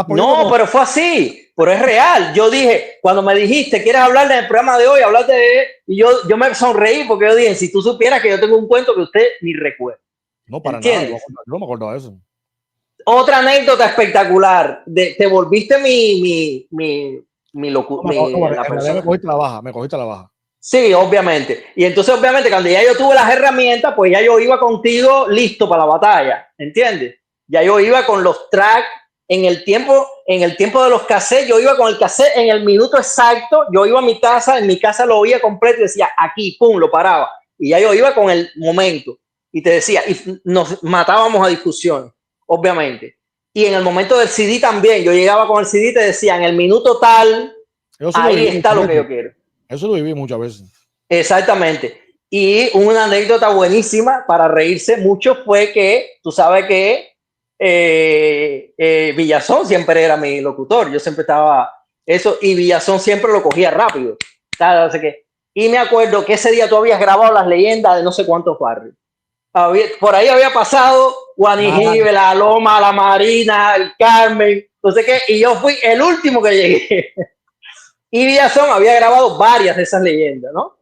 No, pero fue así, pero es real. Yo dije, cuando me dijiste, ¿quieres hablar del programa de hoy? Hablaste de... Y yo me sonreí porque yo dije, si tú supieras que yo tengo un cuento que usted ni recuerda. No, para nada, no me acordaba de eso. Otra anécdota espectacular. Te volviste mi locutor. Me cogiste la baja. Sí, obviamente. Y entonces, obviamente, cuando ya yo tuve las herramientas, pues ya yo iba contigo listo para la batalla, ¿entiendes? Ya yo iba con los tracks en el tiempo de los cassettes, yo iba con el cassette en el minuto exacto, yo iba a mi casa, en mi casa lo oía completo y decía, aquí, pum, lo paraba. Y ya yo iba con el momento y te decía, y nos matábamos a discusiones, obviamente. Y en el momento del CD también, yo llegaba con el CD y te decía, en el minuto tal, ahí está lo que yo quiero. Eso lo viví muchas veces. Exactamente. Y una anécdota buenísima para reírse mucho fue que tú sabes que Villazón siempre era mi locutor. Yo siempre estaba eso y Villazón siempre lo cogía rápido. ¿Sabes? Y me acuerdo que ese día tú habías grabado las leyendas de no sé cuántos barrios. Por ahí había pasado Guanijibe, La Loma, La Marina, El Carmen, no sé qué. Y yo fui el último que llegué. Y Villazón había grabado varias de esas leyendas, ¿no?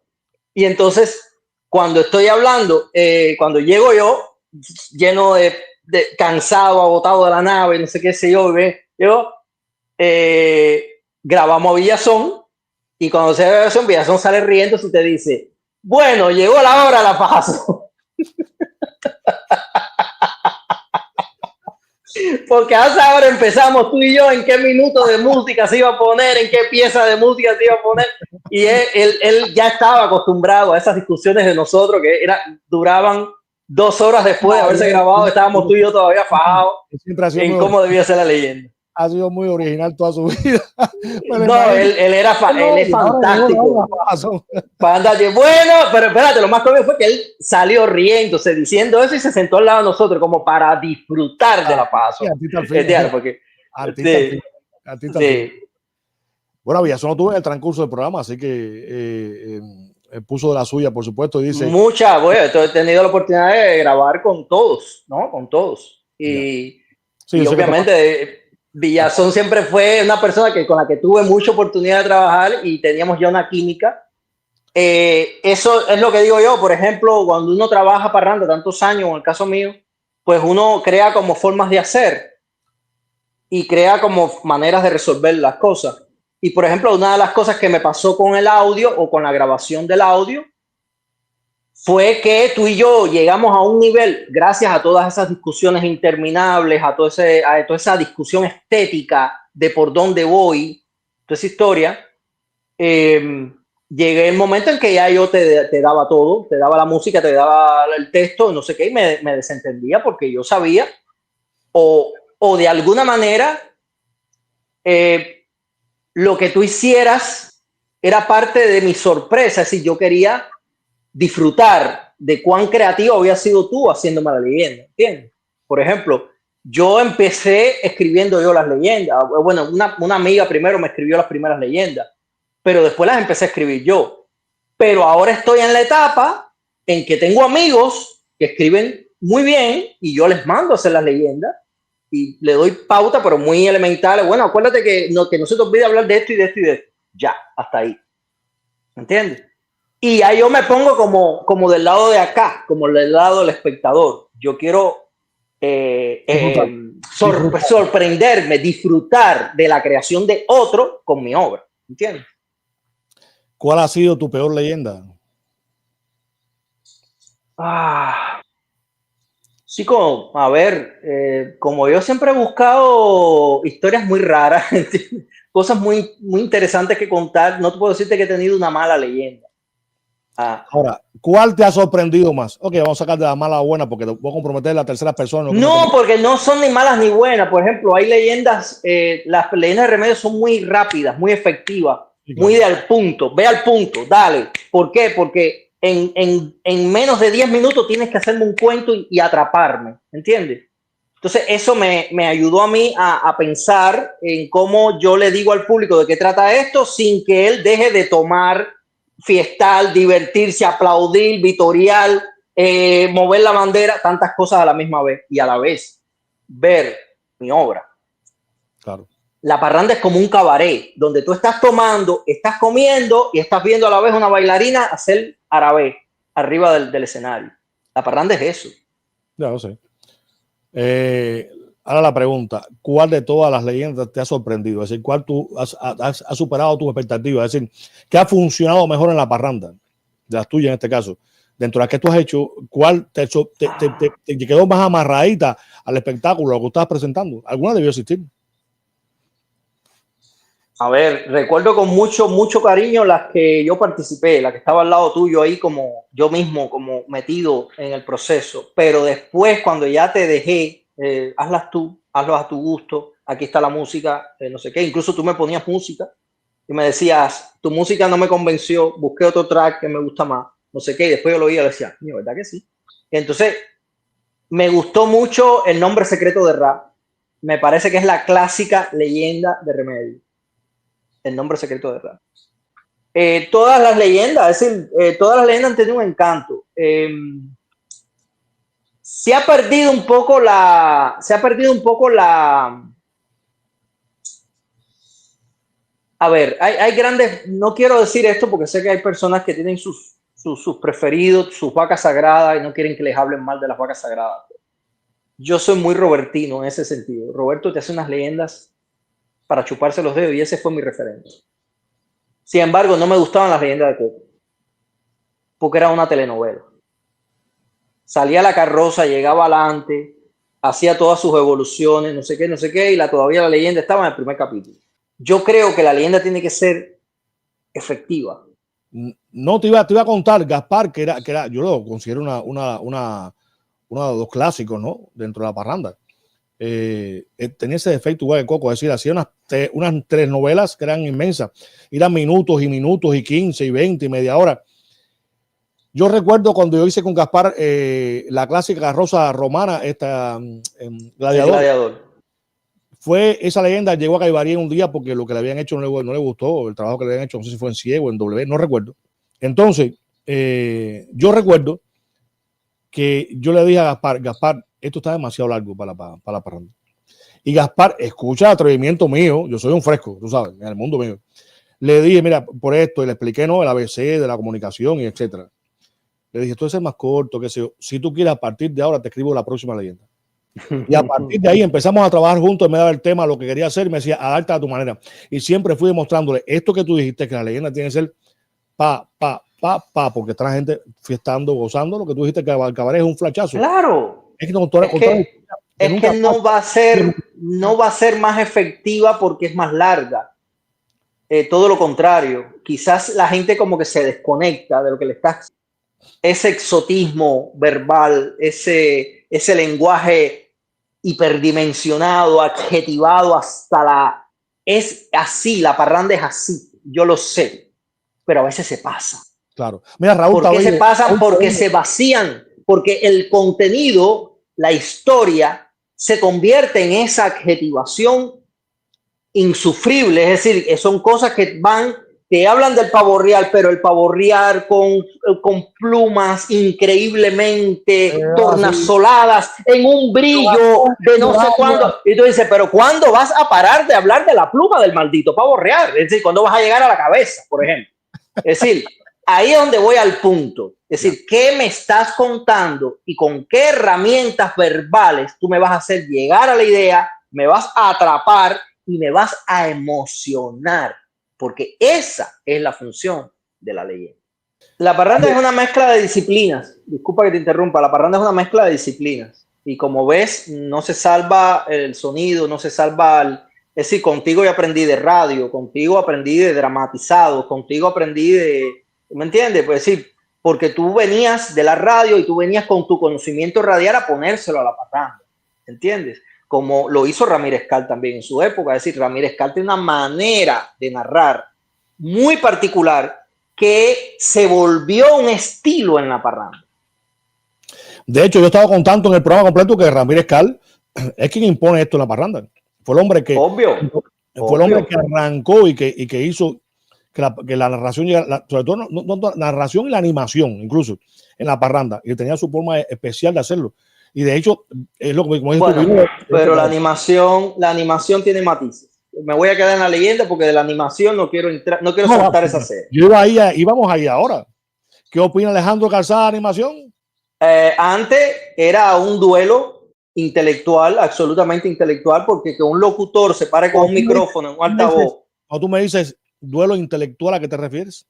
Y entonces, cuando estoy hablando, cuando llego yo, lleno de cansado, agotado de la nave, no sé qué sé yo, grabamos a Villazón, y cuando se ve Villazón sale riendo y te dice, bueno, llegó la hora, la paso. Porque ahora empezamos tú y yo en qué minuto de música se iba a poner, en qué pieza de música se iba a poner, y él ya estaba acostumbrado a esas discusiones de nosotros que duraban 2 horas después de haberse grabado, estábamos tú y yo todavía fajados en cómo debía ser la leyenda. ha sido muy original toda su vida. No, él es fantástico. Bueno, pero espérate, lo más cómico fue que él salió riéndose, diciendo eso y se sentó al lado de nosotros como para disfrutar de la paso. Bueno, Villazón no tuve en el transcurso del programa, así que puso de la suya, por supuesto, y dice... Bueno, he tenido la oportunidad de grabar con todos, ¿no? Con todos. Y obviamente Villazón siempre fue una persona con la que tuve mucha oportunidad de trabajar y teníamos ya una química. Eso es lo que digo yo, por ejemplo, cuando uno trabaja parranda tantos años, en el caso mío, pues uno crea como formas de hacer y crea como maneras de resolver las cosas. Y por ejemplo, una de las cosas que me pasó con el audio o con la grabación del audio fue que tú y yo llegamos a un nivel, gracias a todas esas discusiones interminables, a toda esa discusión estética de por dónde voy, toda esa historia, llegué el momento en que ya yo te daba todo, te daba la música, te daba el texto, no sé qué, y me desentendía porque yo sabía, o de alguna manera, lo que tú hicieras era parte de mi sorpresa, es decir, yo quería disfrutar de cuán creativo había sido tú haciéndome la leyenda, ¿entiendes? Por ejemplo, yo empecé escribiendo yo las leyendas, bueno, una amiga primero me escribió las primeras leyendas, pero después las empecé a escribir yo, pero ahora estoy en la etapa en que tengo amigos que escriben muy bien y yo les mando a hacer las leyendas y le doy pauta, pero muy elemental. Bueno, acuérdate que no se te olvide hablar de esto y de esto y de esto. Ya, hasta ahí. ¿Entiendes? Y ahí yo me pongo como del lado de acá, como del lado del espectador. Yo quiero sorprenderme, disfrutar de la creación de otro con mi obra. ¿Entiendes? ¿Cuál ha sido tu peor leyenda? Chico, a ver, como yo siempre he buscado historias muy raras, cosas muy, muy interesantes que contar, no te puedo decirte que he tenido una mala leyenda. Ahora, ¿cuál te ha sorprendido más? Ok, vamos a sacar de la mala a buena porque te voy a comprometer a la tercera persona. No, porque no son ni malas ni buenas. Por ejemplo, hay leyendas, las leyendas de Remedios son muy rápidas, muy efectivas, sí, claro, muy de al punto. Ve al punto, dale. ¿Por qué? Porque en menos de 10 minutos tienes que hacerme un cuento y atraparme, ¿entiendes? Entonces eso me ayudó a mí a pensar en cómo yo le digo al público de qué trata esto sin que él deje de tomar, fiestar, divertirse, aplaudir, vitorial, mover la bandera, tantas cosas a la misma vez y a la vez ver mi obra. Claro. La parranda es como un cabaret donde tú estás tomando, estás comiendo y estás viendo a la vez una bailarina hacer arabé arriba del escenario. La parranda es eso. Ya lo sé. Ahora la pregunta, ¿cuál de todas las leyendas te ha sorprendido? Es decir, ¿cuál tú has superado tus expectativas? Es decir, ¿qué ha funcionado mejor en la parranda? De las tuyas en este caso. Dentro de las que tú has hecho, ¿cuál te quedó más amarradita al espectáculo, a lo que estabas presentando? ¿Alguna debió existir? A ver, recuerdo con mucho cariño las que yo participé, la que estaba al lado tuyo ahí como yo mismo, como metido en el proceso. Pero después, cuando ya te dejé, hazlas tú, hazlas a tu gusto, aquí está la música, no sé qué. Incluso tú me ponías música y me decías, tu música no me convenció, busqué otro track que me gusta más, no sé qué. Y después yo lo oía y le decía, ¿verdad que sí? Y entonces, me gustó mucho El Nombre Secreto de Ra. Me parece que es la clásica leyenda de Remedio. El Nombre Secreto de Ra. Todas las leyendas, es decir, todas las leyendas han tenido un encanto. Se ha perdido un poco la. A ver, hay grandes. No quiero decir esto porque sé que hay personas que tienen sus preferidos, sus vacas sagradas y no quieren que les hablen mal de las vacas sagradas. Yo soy muy robertino en ese sentido. Roberto te hace unas leyendas para chuparse los dedos y ese fue mi referente. Sin embargo, no me gustaban las leyendas de Coco porque era una telenovela. Salía la carroza, llegaba adelante, hacía todas sus evoluciones, no sé qué, y todavía la leyenda estaba en el primer capítulo. Yo creo que la leyenda tiene que ser efectiva. No, te iba a contar, Gaspar, que era yo lo considero uno de los clásicos, ¿no? Dentro de la parranda. tenía ese defecto igual que Coco, es decir, hacía unas telenovelas que eran inmensas, eran minutos y minutos y 15 y 20 y media hora. Yo recuerdo cuando yo hice con Gaspar la clásica carroza romana, Gladiador. Fue esa leyenda, llegó a Caibarí un día porque lo que le habían hecho no le gustó, el trabajo que le habían hecho, no sé si fue en Ciego o en W, no recuerdo. Entonces, yo recuerdo que yo le dije a Gaspar, esto está demasiado largo para la parranda. Y Gaspar, escucha el atrevimiento mío, yo soy un fresco, tú sabes, en el mundo mío. Le dije, mira, por esto, y le expliqué, ¿no? El ABC de la comunicación y etcétera. Le dije, esto es más corto, que si tú quieres, a partir de ahora te escribo la próxima leyenda. Y a partir de ahí empezamos a trabajar juntos, me daba el tema, lo que quería hacer, y me decía, adapta a tu manera. Y siempre fui demostrándole esto que tú dijiste, que la leyenda tiene que ser porque está la gente fiestando, gozando, lo que tú dijiste, que el cabaret es un flachazo. Claro. Es que no va a ser más efectiva porque es más larga. Todo lo contrario. Quizás la gente como que se desconecta de lo que le estás. Ese exotismo verbal, ese lenguaje hiperdimensionado, adjetivado es así, la parranda es así, yo lo sé, pero a veces se pasa. Claro. Mira, Raúl, ¿por qué se pasan? Porque se vacían, porque el contenido, la historia, se convierte en esa adjetivación insufrible, es decir, son cosas que te hablan del pavo real, pero el pavo real con plumas increíblemente tornasoladas, en un brillo de no sé cuándo. Y tú dices, pero ¿cuándo vas a parar de hablar de la pluma del maldito pavo real? Es decir, ¿cuándo vas a llegar a la cabeza, por ejemplo? Es decir, ahí es donde voy al punto. Es decir, ¿qué me estás contando y con qué herramientas verbales tú me vas a hacer llegar a la idea, me vas a atrapar y me vas a emocionar? Porque esa es la función de la leyenda. La parranda es una mezcla de disciplinas. Disculpa que te interrumpa. La parranda es una mezcla de disciplinas. Y como ves, no se salva el sonido, no se salva es decir, contigo yo aprendí de radio, contigo aprendí de dramatizado, contigo aprendí de... ¿Me entiendes? Pues sí, porque tú venías de la radio y tú venías con tu conocimiento radial a ponérselo a la parranda. ¿Entiendes? Como lo hizo Ramírez Cal también en su época. Es decir, Ramírez Cal tiene una manera de narrar muy particular que se volvió un estilo en la parranda. De hecho, yo estaba contando en el programa completo que Ramírez Cal es quien impone esto en la parranda. Fue el hombre que... Fue el hombre que arrancó y que hizo que la narración llegara, sobre todo la narración y la animación, incluso, en la parranda. Y tenía su forma especial de hacerlo. Y de hecho, es lo que pero la animación tiene matices. Me voy a quedar en la leyenda porque de la animación no quiero soltar esa serie. Íbamos ahí ahora. ¿Qué opina Alejandro Calzada de animación? Antes era un duelo intelectual, absolutamente intelectual, porque que un locutor se pare con un micrófono en un altavoz. Cuando tú me dices duelo intelectual, ¿a qué te refieres?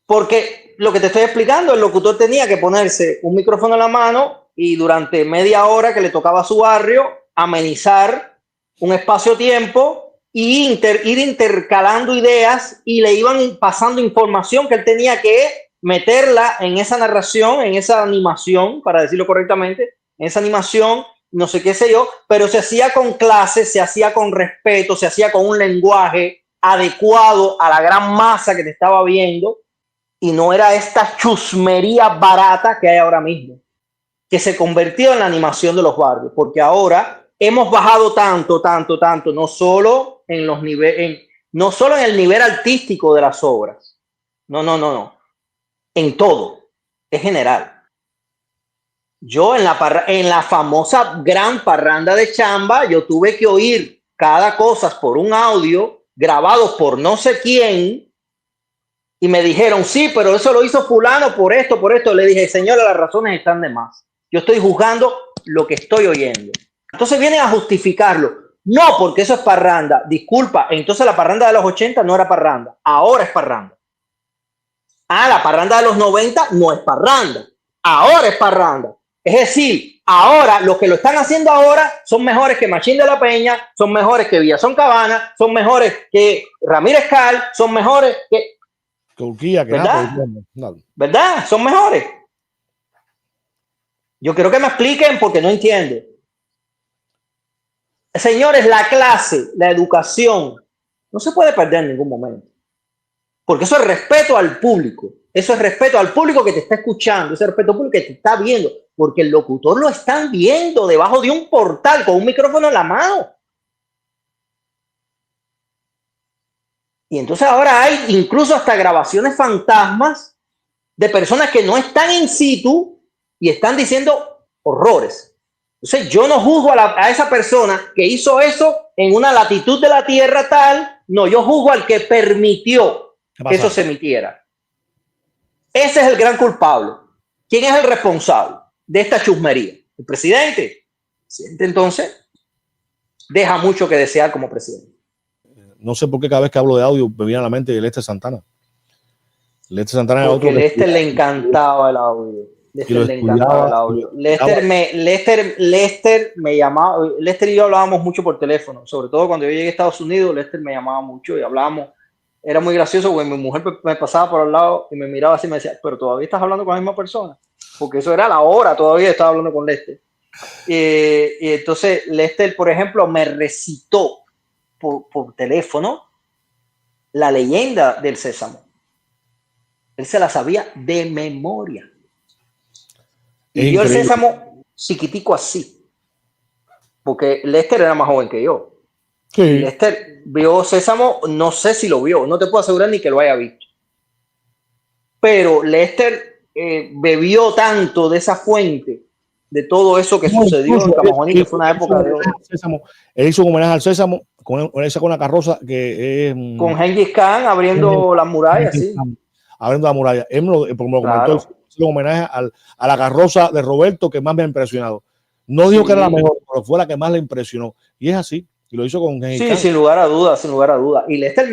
Porque lo que te estoy explicando, el locutor tenía que ponerse un micrófono en la mano y durante media hora que le tocaba a su barrio, amenizar un espacio-tiempo y ir intercalando ideas y le iban pasando información que él tenía que meterla en esa narración, en esa animación, para decirlo correctamente, en esa animación, no sé qué sé yo, pero se hacía con clase, se hacía con respeto, se hacía con un lenguaje adecuado a la gran masa que te estaba viendo y no era esta chusmería barata que hay ahora mismo, que se convirtió en la animación de los barrios, porque ahora hemos bajado tanto, no solo en los niveles, no solo en el nivel artístico de las obras, no, en todo, es general. Yo en la famosa gran parranda de Chamba, yo tuve que oír cada cosa por un audio grabado por no sé quién y me dijeron, sí, pero eso lo hizo fulano por esto. Le dije, señora, las razones están de más. Yo estoy juzgando lo que estoy oyendo. Entonces vienen a justificarlo. No, porque eso es parranda. Disculpa, entonces la parranda de los 80 no era parranda. Ahora es parranda. La parranda de los 90 no es parranda. Ahora es parranda. Es decir, ahora, los que lo están haciendo ahora son mejores que Machín de la Peña, son mejores que Villazón Cabana, son mejores que Ramírez Cal, son mejores que... Turquía, que ¿verdad? ¿Verdad? Son mejores. Yo quiero que me expliquen porque no entiendo. Señores, la clase, la educación, no se puede perder en ningún momento. Porque eso es respeto al público. Eso es respeto al público que te está escuchando. Eso es respeto al público que te está viendo. Porque el locutor lo están viendo debajo de un portal con un micrófono en la mano. Y entonces ahora hay incluso hasta grabaciones fantasmas de personas que no están in situ y están diciendo horrores. Entonces yo no juzgo a esa persona que hizo eso en una latitud de la Tierra tal. No, yo juzgo al que permitió que eso se emitiera. Ese es el gran culpable. ¿Quién es el responsable de esta chusmería? El presidente. El presidente entonces deja mucho que desear como presidente. No sé por qué cada vez que hablo de audio me viene a la mente Lester Santana. Lester Santana era porque otro. Lester le encantaba el audio. Lester le encantaba el audio. Lester me llamaba. Lester y yo hablábamos mucho por teléfono. Sobre todo cuando yo llegué a Estados Unidos, Lester me llamaba mucho y hablábamos. Era muy gracioso porque mi mujer me pasaba por al lado y me miraba así y me decía, pero todavía estás hablando con la misma persona. Porque eso era la hora, todavía estaba hablando con Lester. Y entonces Lester, por ejemplo, me recitó por teléfono la leyenda del sésamo. Él se la sabía de memoria. Y vio el sésamo chiquitico así. Porque Lester era más joven que yo. Sí. Lester vio Sésamo, no sé si lo vio, no te puedo asegurar ni que lo haya visto. Pero Lester bebió tanto de esa fuente, de todo eso que sucedió en Camajuaní, que fue una época de oro. Él hizo un homenaje al Sésamo con la carroza que es... con Gengis Khan abriendo las murallas, sí. Abriendo la muralla. Él me lo comentó, hizo un homenaje a la carroza de Roberto que más me ha impresionado. No dijo que era la mejor, pero fue la que más le impresionó. Y es así. Y lo hizo con Gengis Khan. Sí, sin lugar a dudas, sin lugar a dudas. Y Lester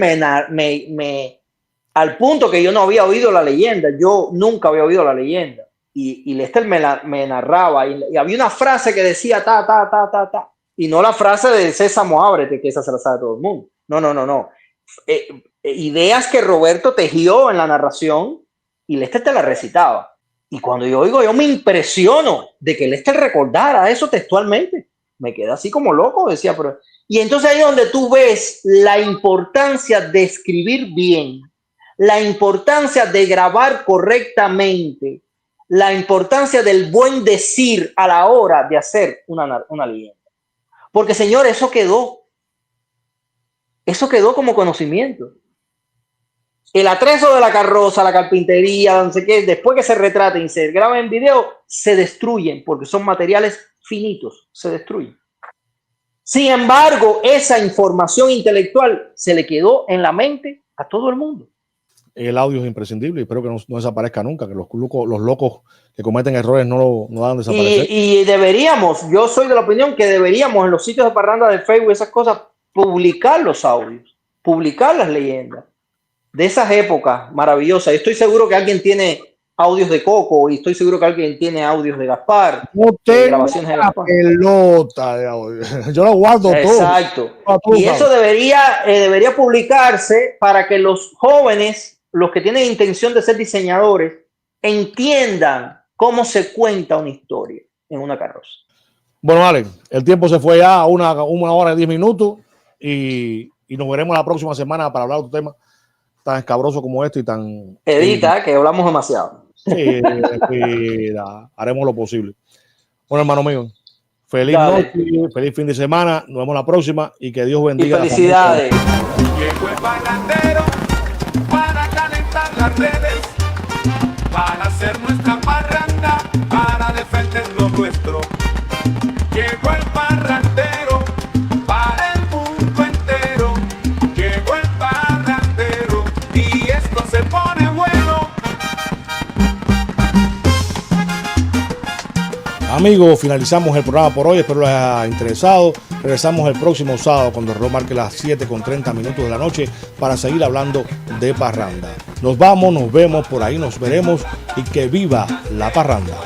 al punto que yo no había oído la leyenda, yo nunca había oído la leyenda. Y Lester me narraba. Y había una frase que decía ta, ta, ta, ta, ta. Y no la frase de Sésamo, ábrete, que esa se la sabe todo el mundo. No. Ideas que Roberto tejió en la narración y Lester te la recitaba. Y cuando yo oigo, yo me impresiono de que Lester recordara eso textualmente. Me quedé así como loco, decía, pero... Y entonces ahí es donde tú ves la importancia de escribir bien, la importancia de grabar correctamente, la importancia del buen decir a la hora de hacer una leyenda. Porque, señor, eso quedó como conocimiento. El atrezo de la carroza, la carpintería, no sé qué, después que se retraten y se graben en video, se destruyen porque son materiales finitos, se destruyen. Sin embargo, esa información intelectual se le quedó en la mente a todo el mundo. El audio es imprescindible y espero que no desaparezca nunca, que los locos que cometen errores no hagan desaparecer. Y deberíamos, yo soy de la opinión que deberíamos en los sitios de parranda de Facebook, esas cosas, publicar los audios, publicar las leyendas de esas épocas maravillosas. Estoy seguro que alguien tiene audios de Coco y estoy seguro que alguien tiene audios de Gaspar. No tengo grabaciones de Gaspar. Pelota de audio. Yo lo guardo todo. Exacto. Y eso debería publicarse para que los jóvenes, los que tienen intención de ser diseñadores, entiendan cómo se cuenta una historia en una carroza. Bueno, vale, el tiempo se fue ya a una hora y 10 minutos y nos veremos la próxima semana para hablar de otro tema tan escabroso como esto y tan... Edita, que hablamos demasiado. Sí, haremos lo posible. Bueno, hermano mío, feliz noche, feliz fin de semana, nos vemos la próxima y que Dios bendiga. Y felicidades. Llegó el bailandero para calentar las redes, para hacer nuestra parranda, para defender lo nuestro. Llegó el parrandero para el mundo entero. Llegó el parrandero y esto se pone bueno. Amigos, finalizamos el programa por hoy. Espero les haya interesado. Regresamos el próximo sábado cuando el reloj marque las 7:30 de la noche para seguir hablando de parranda. Nos vamos, nos vemos por ahí, nos veremos y que viva la parranda.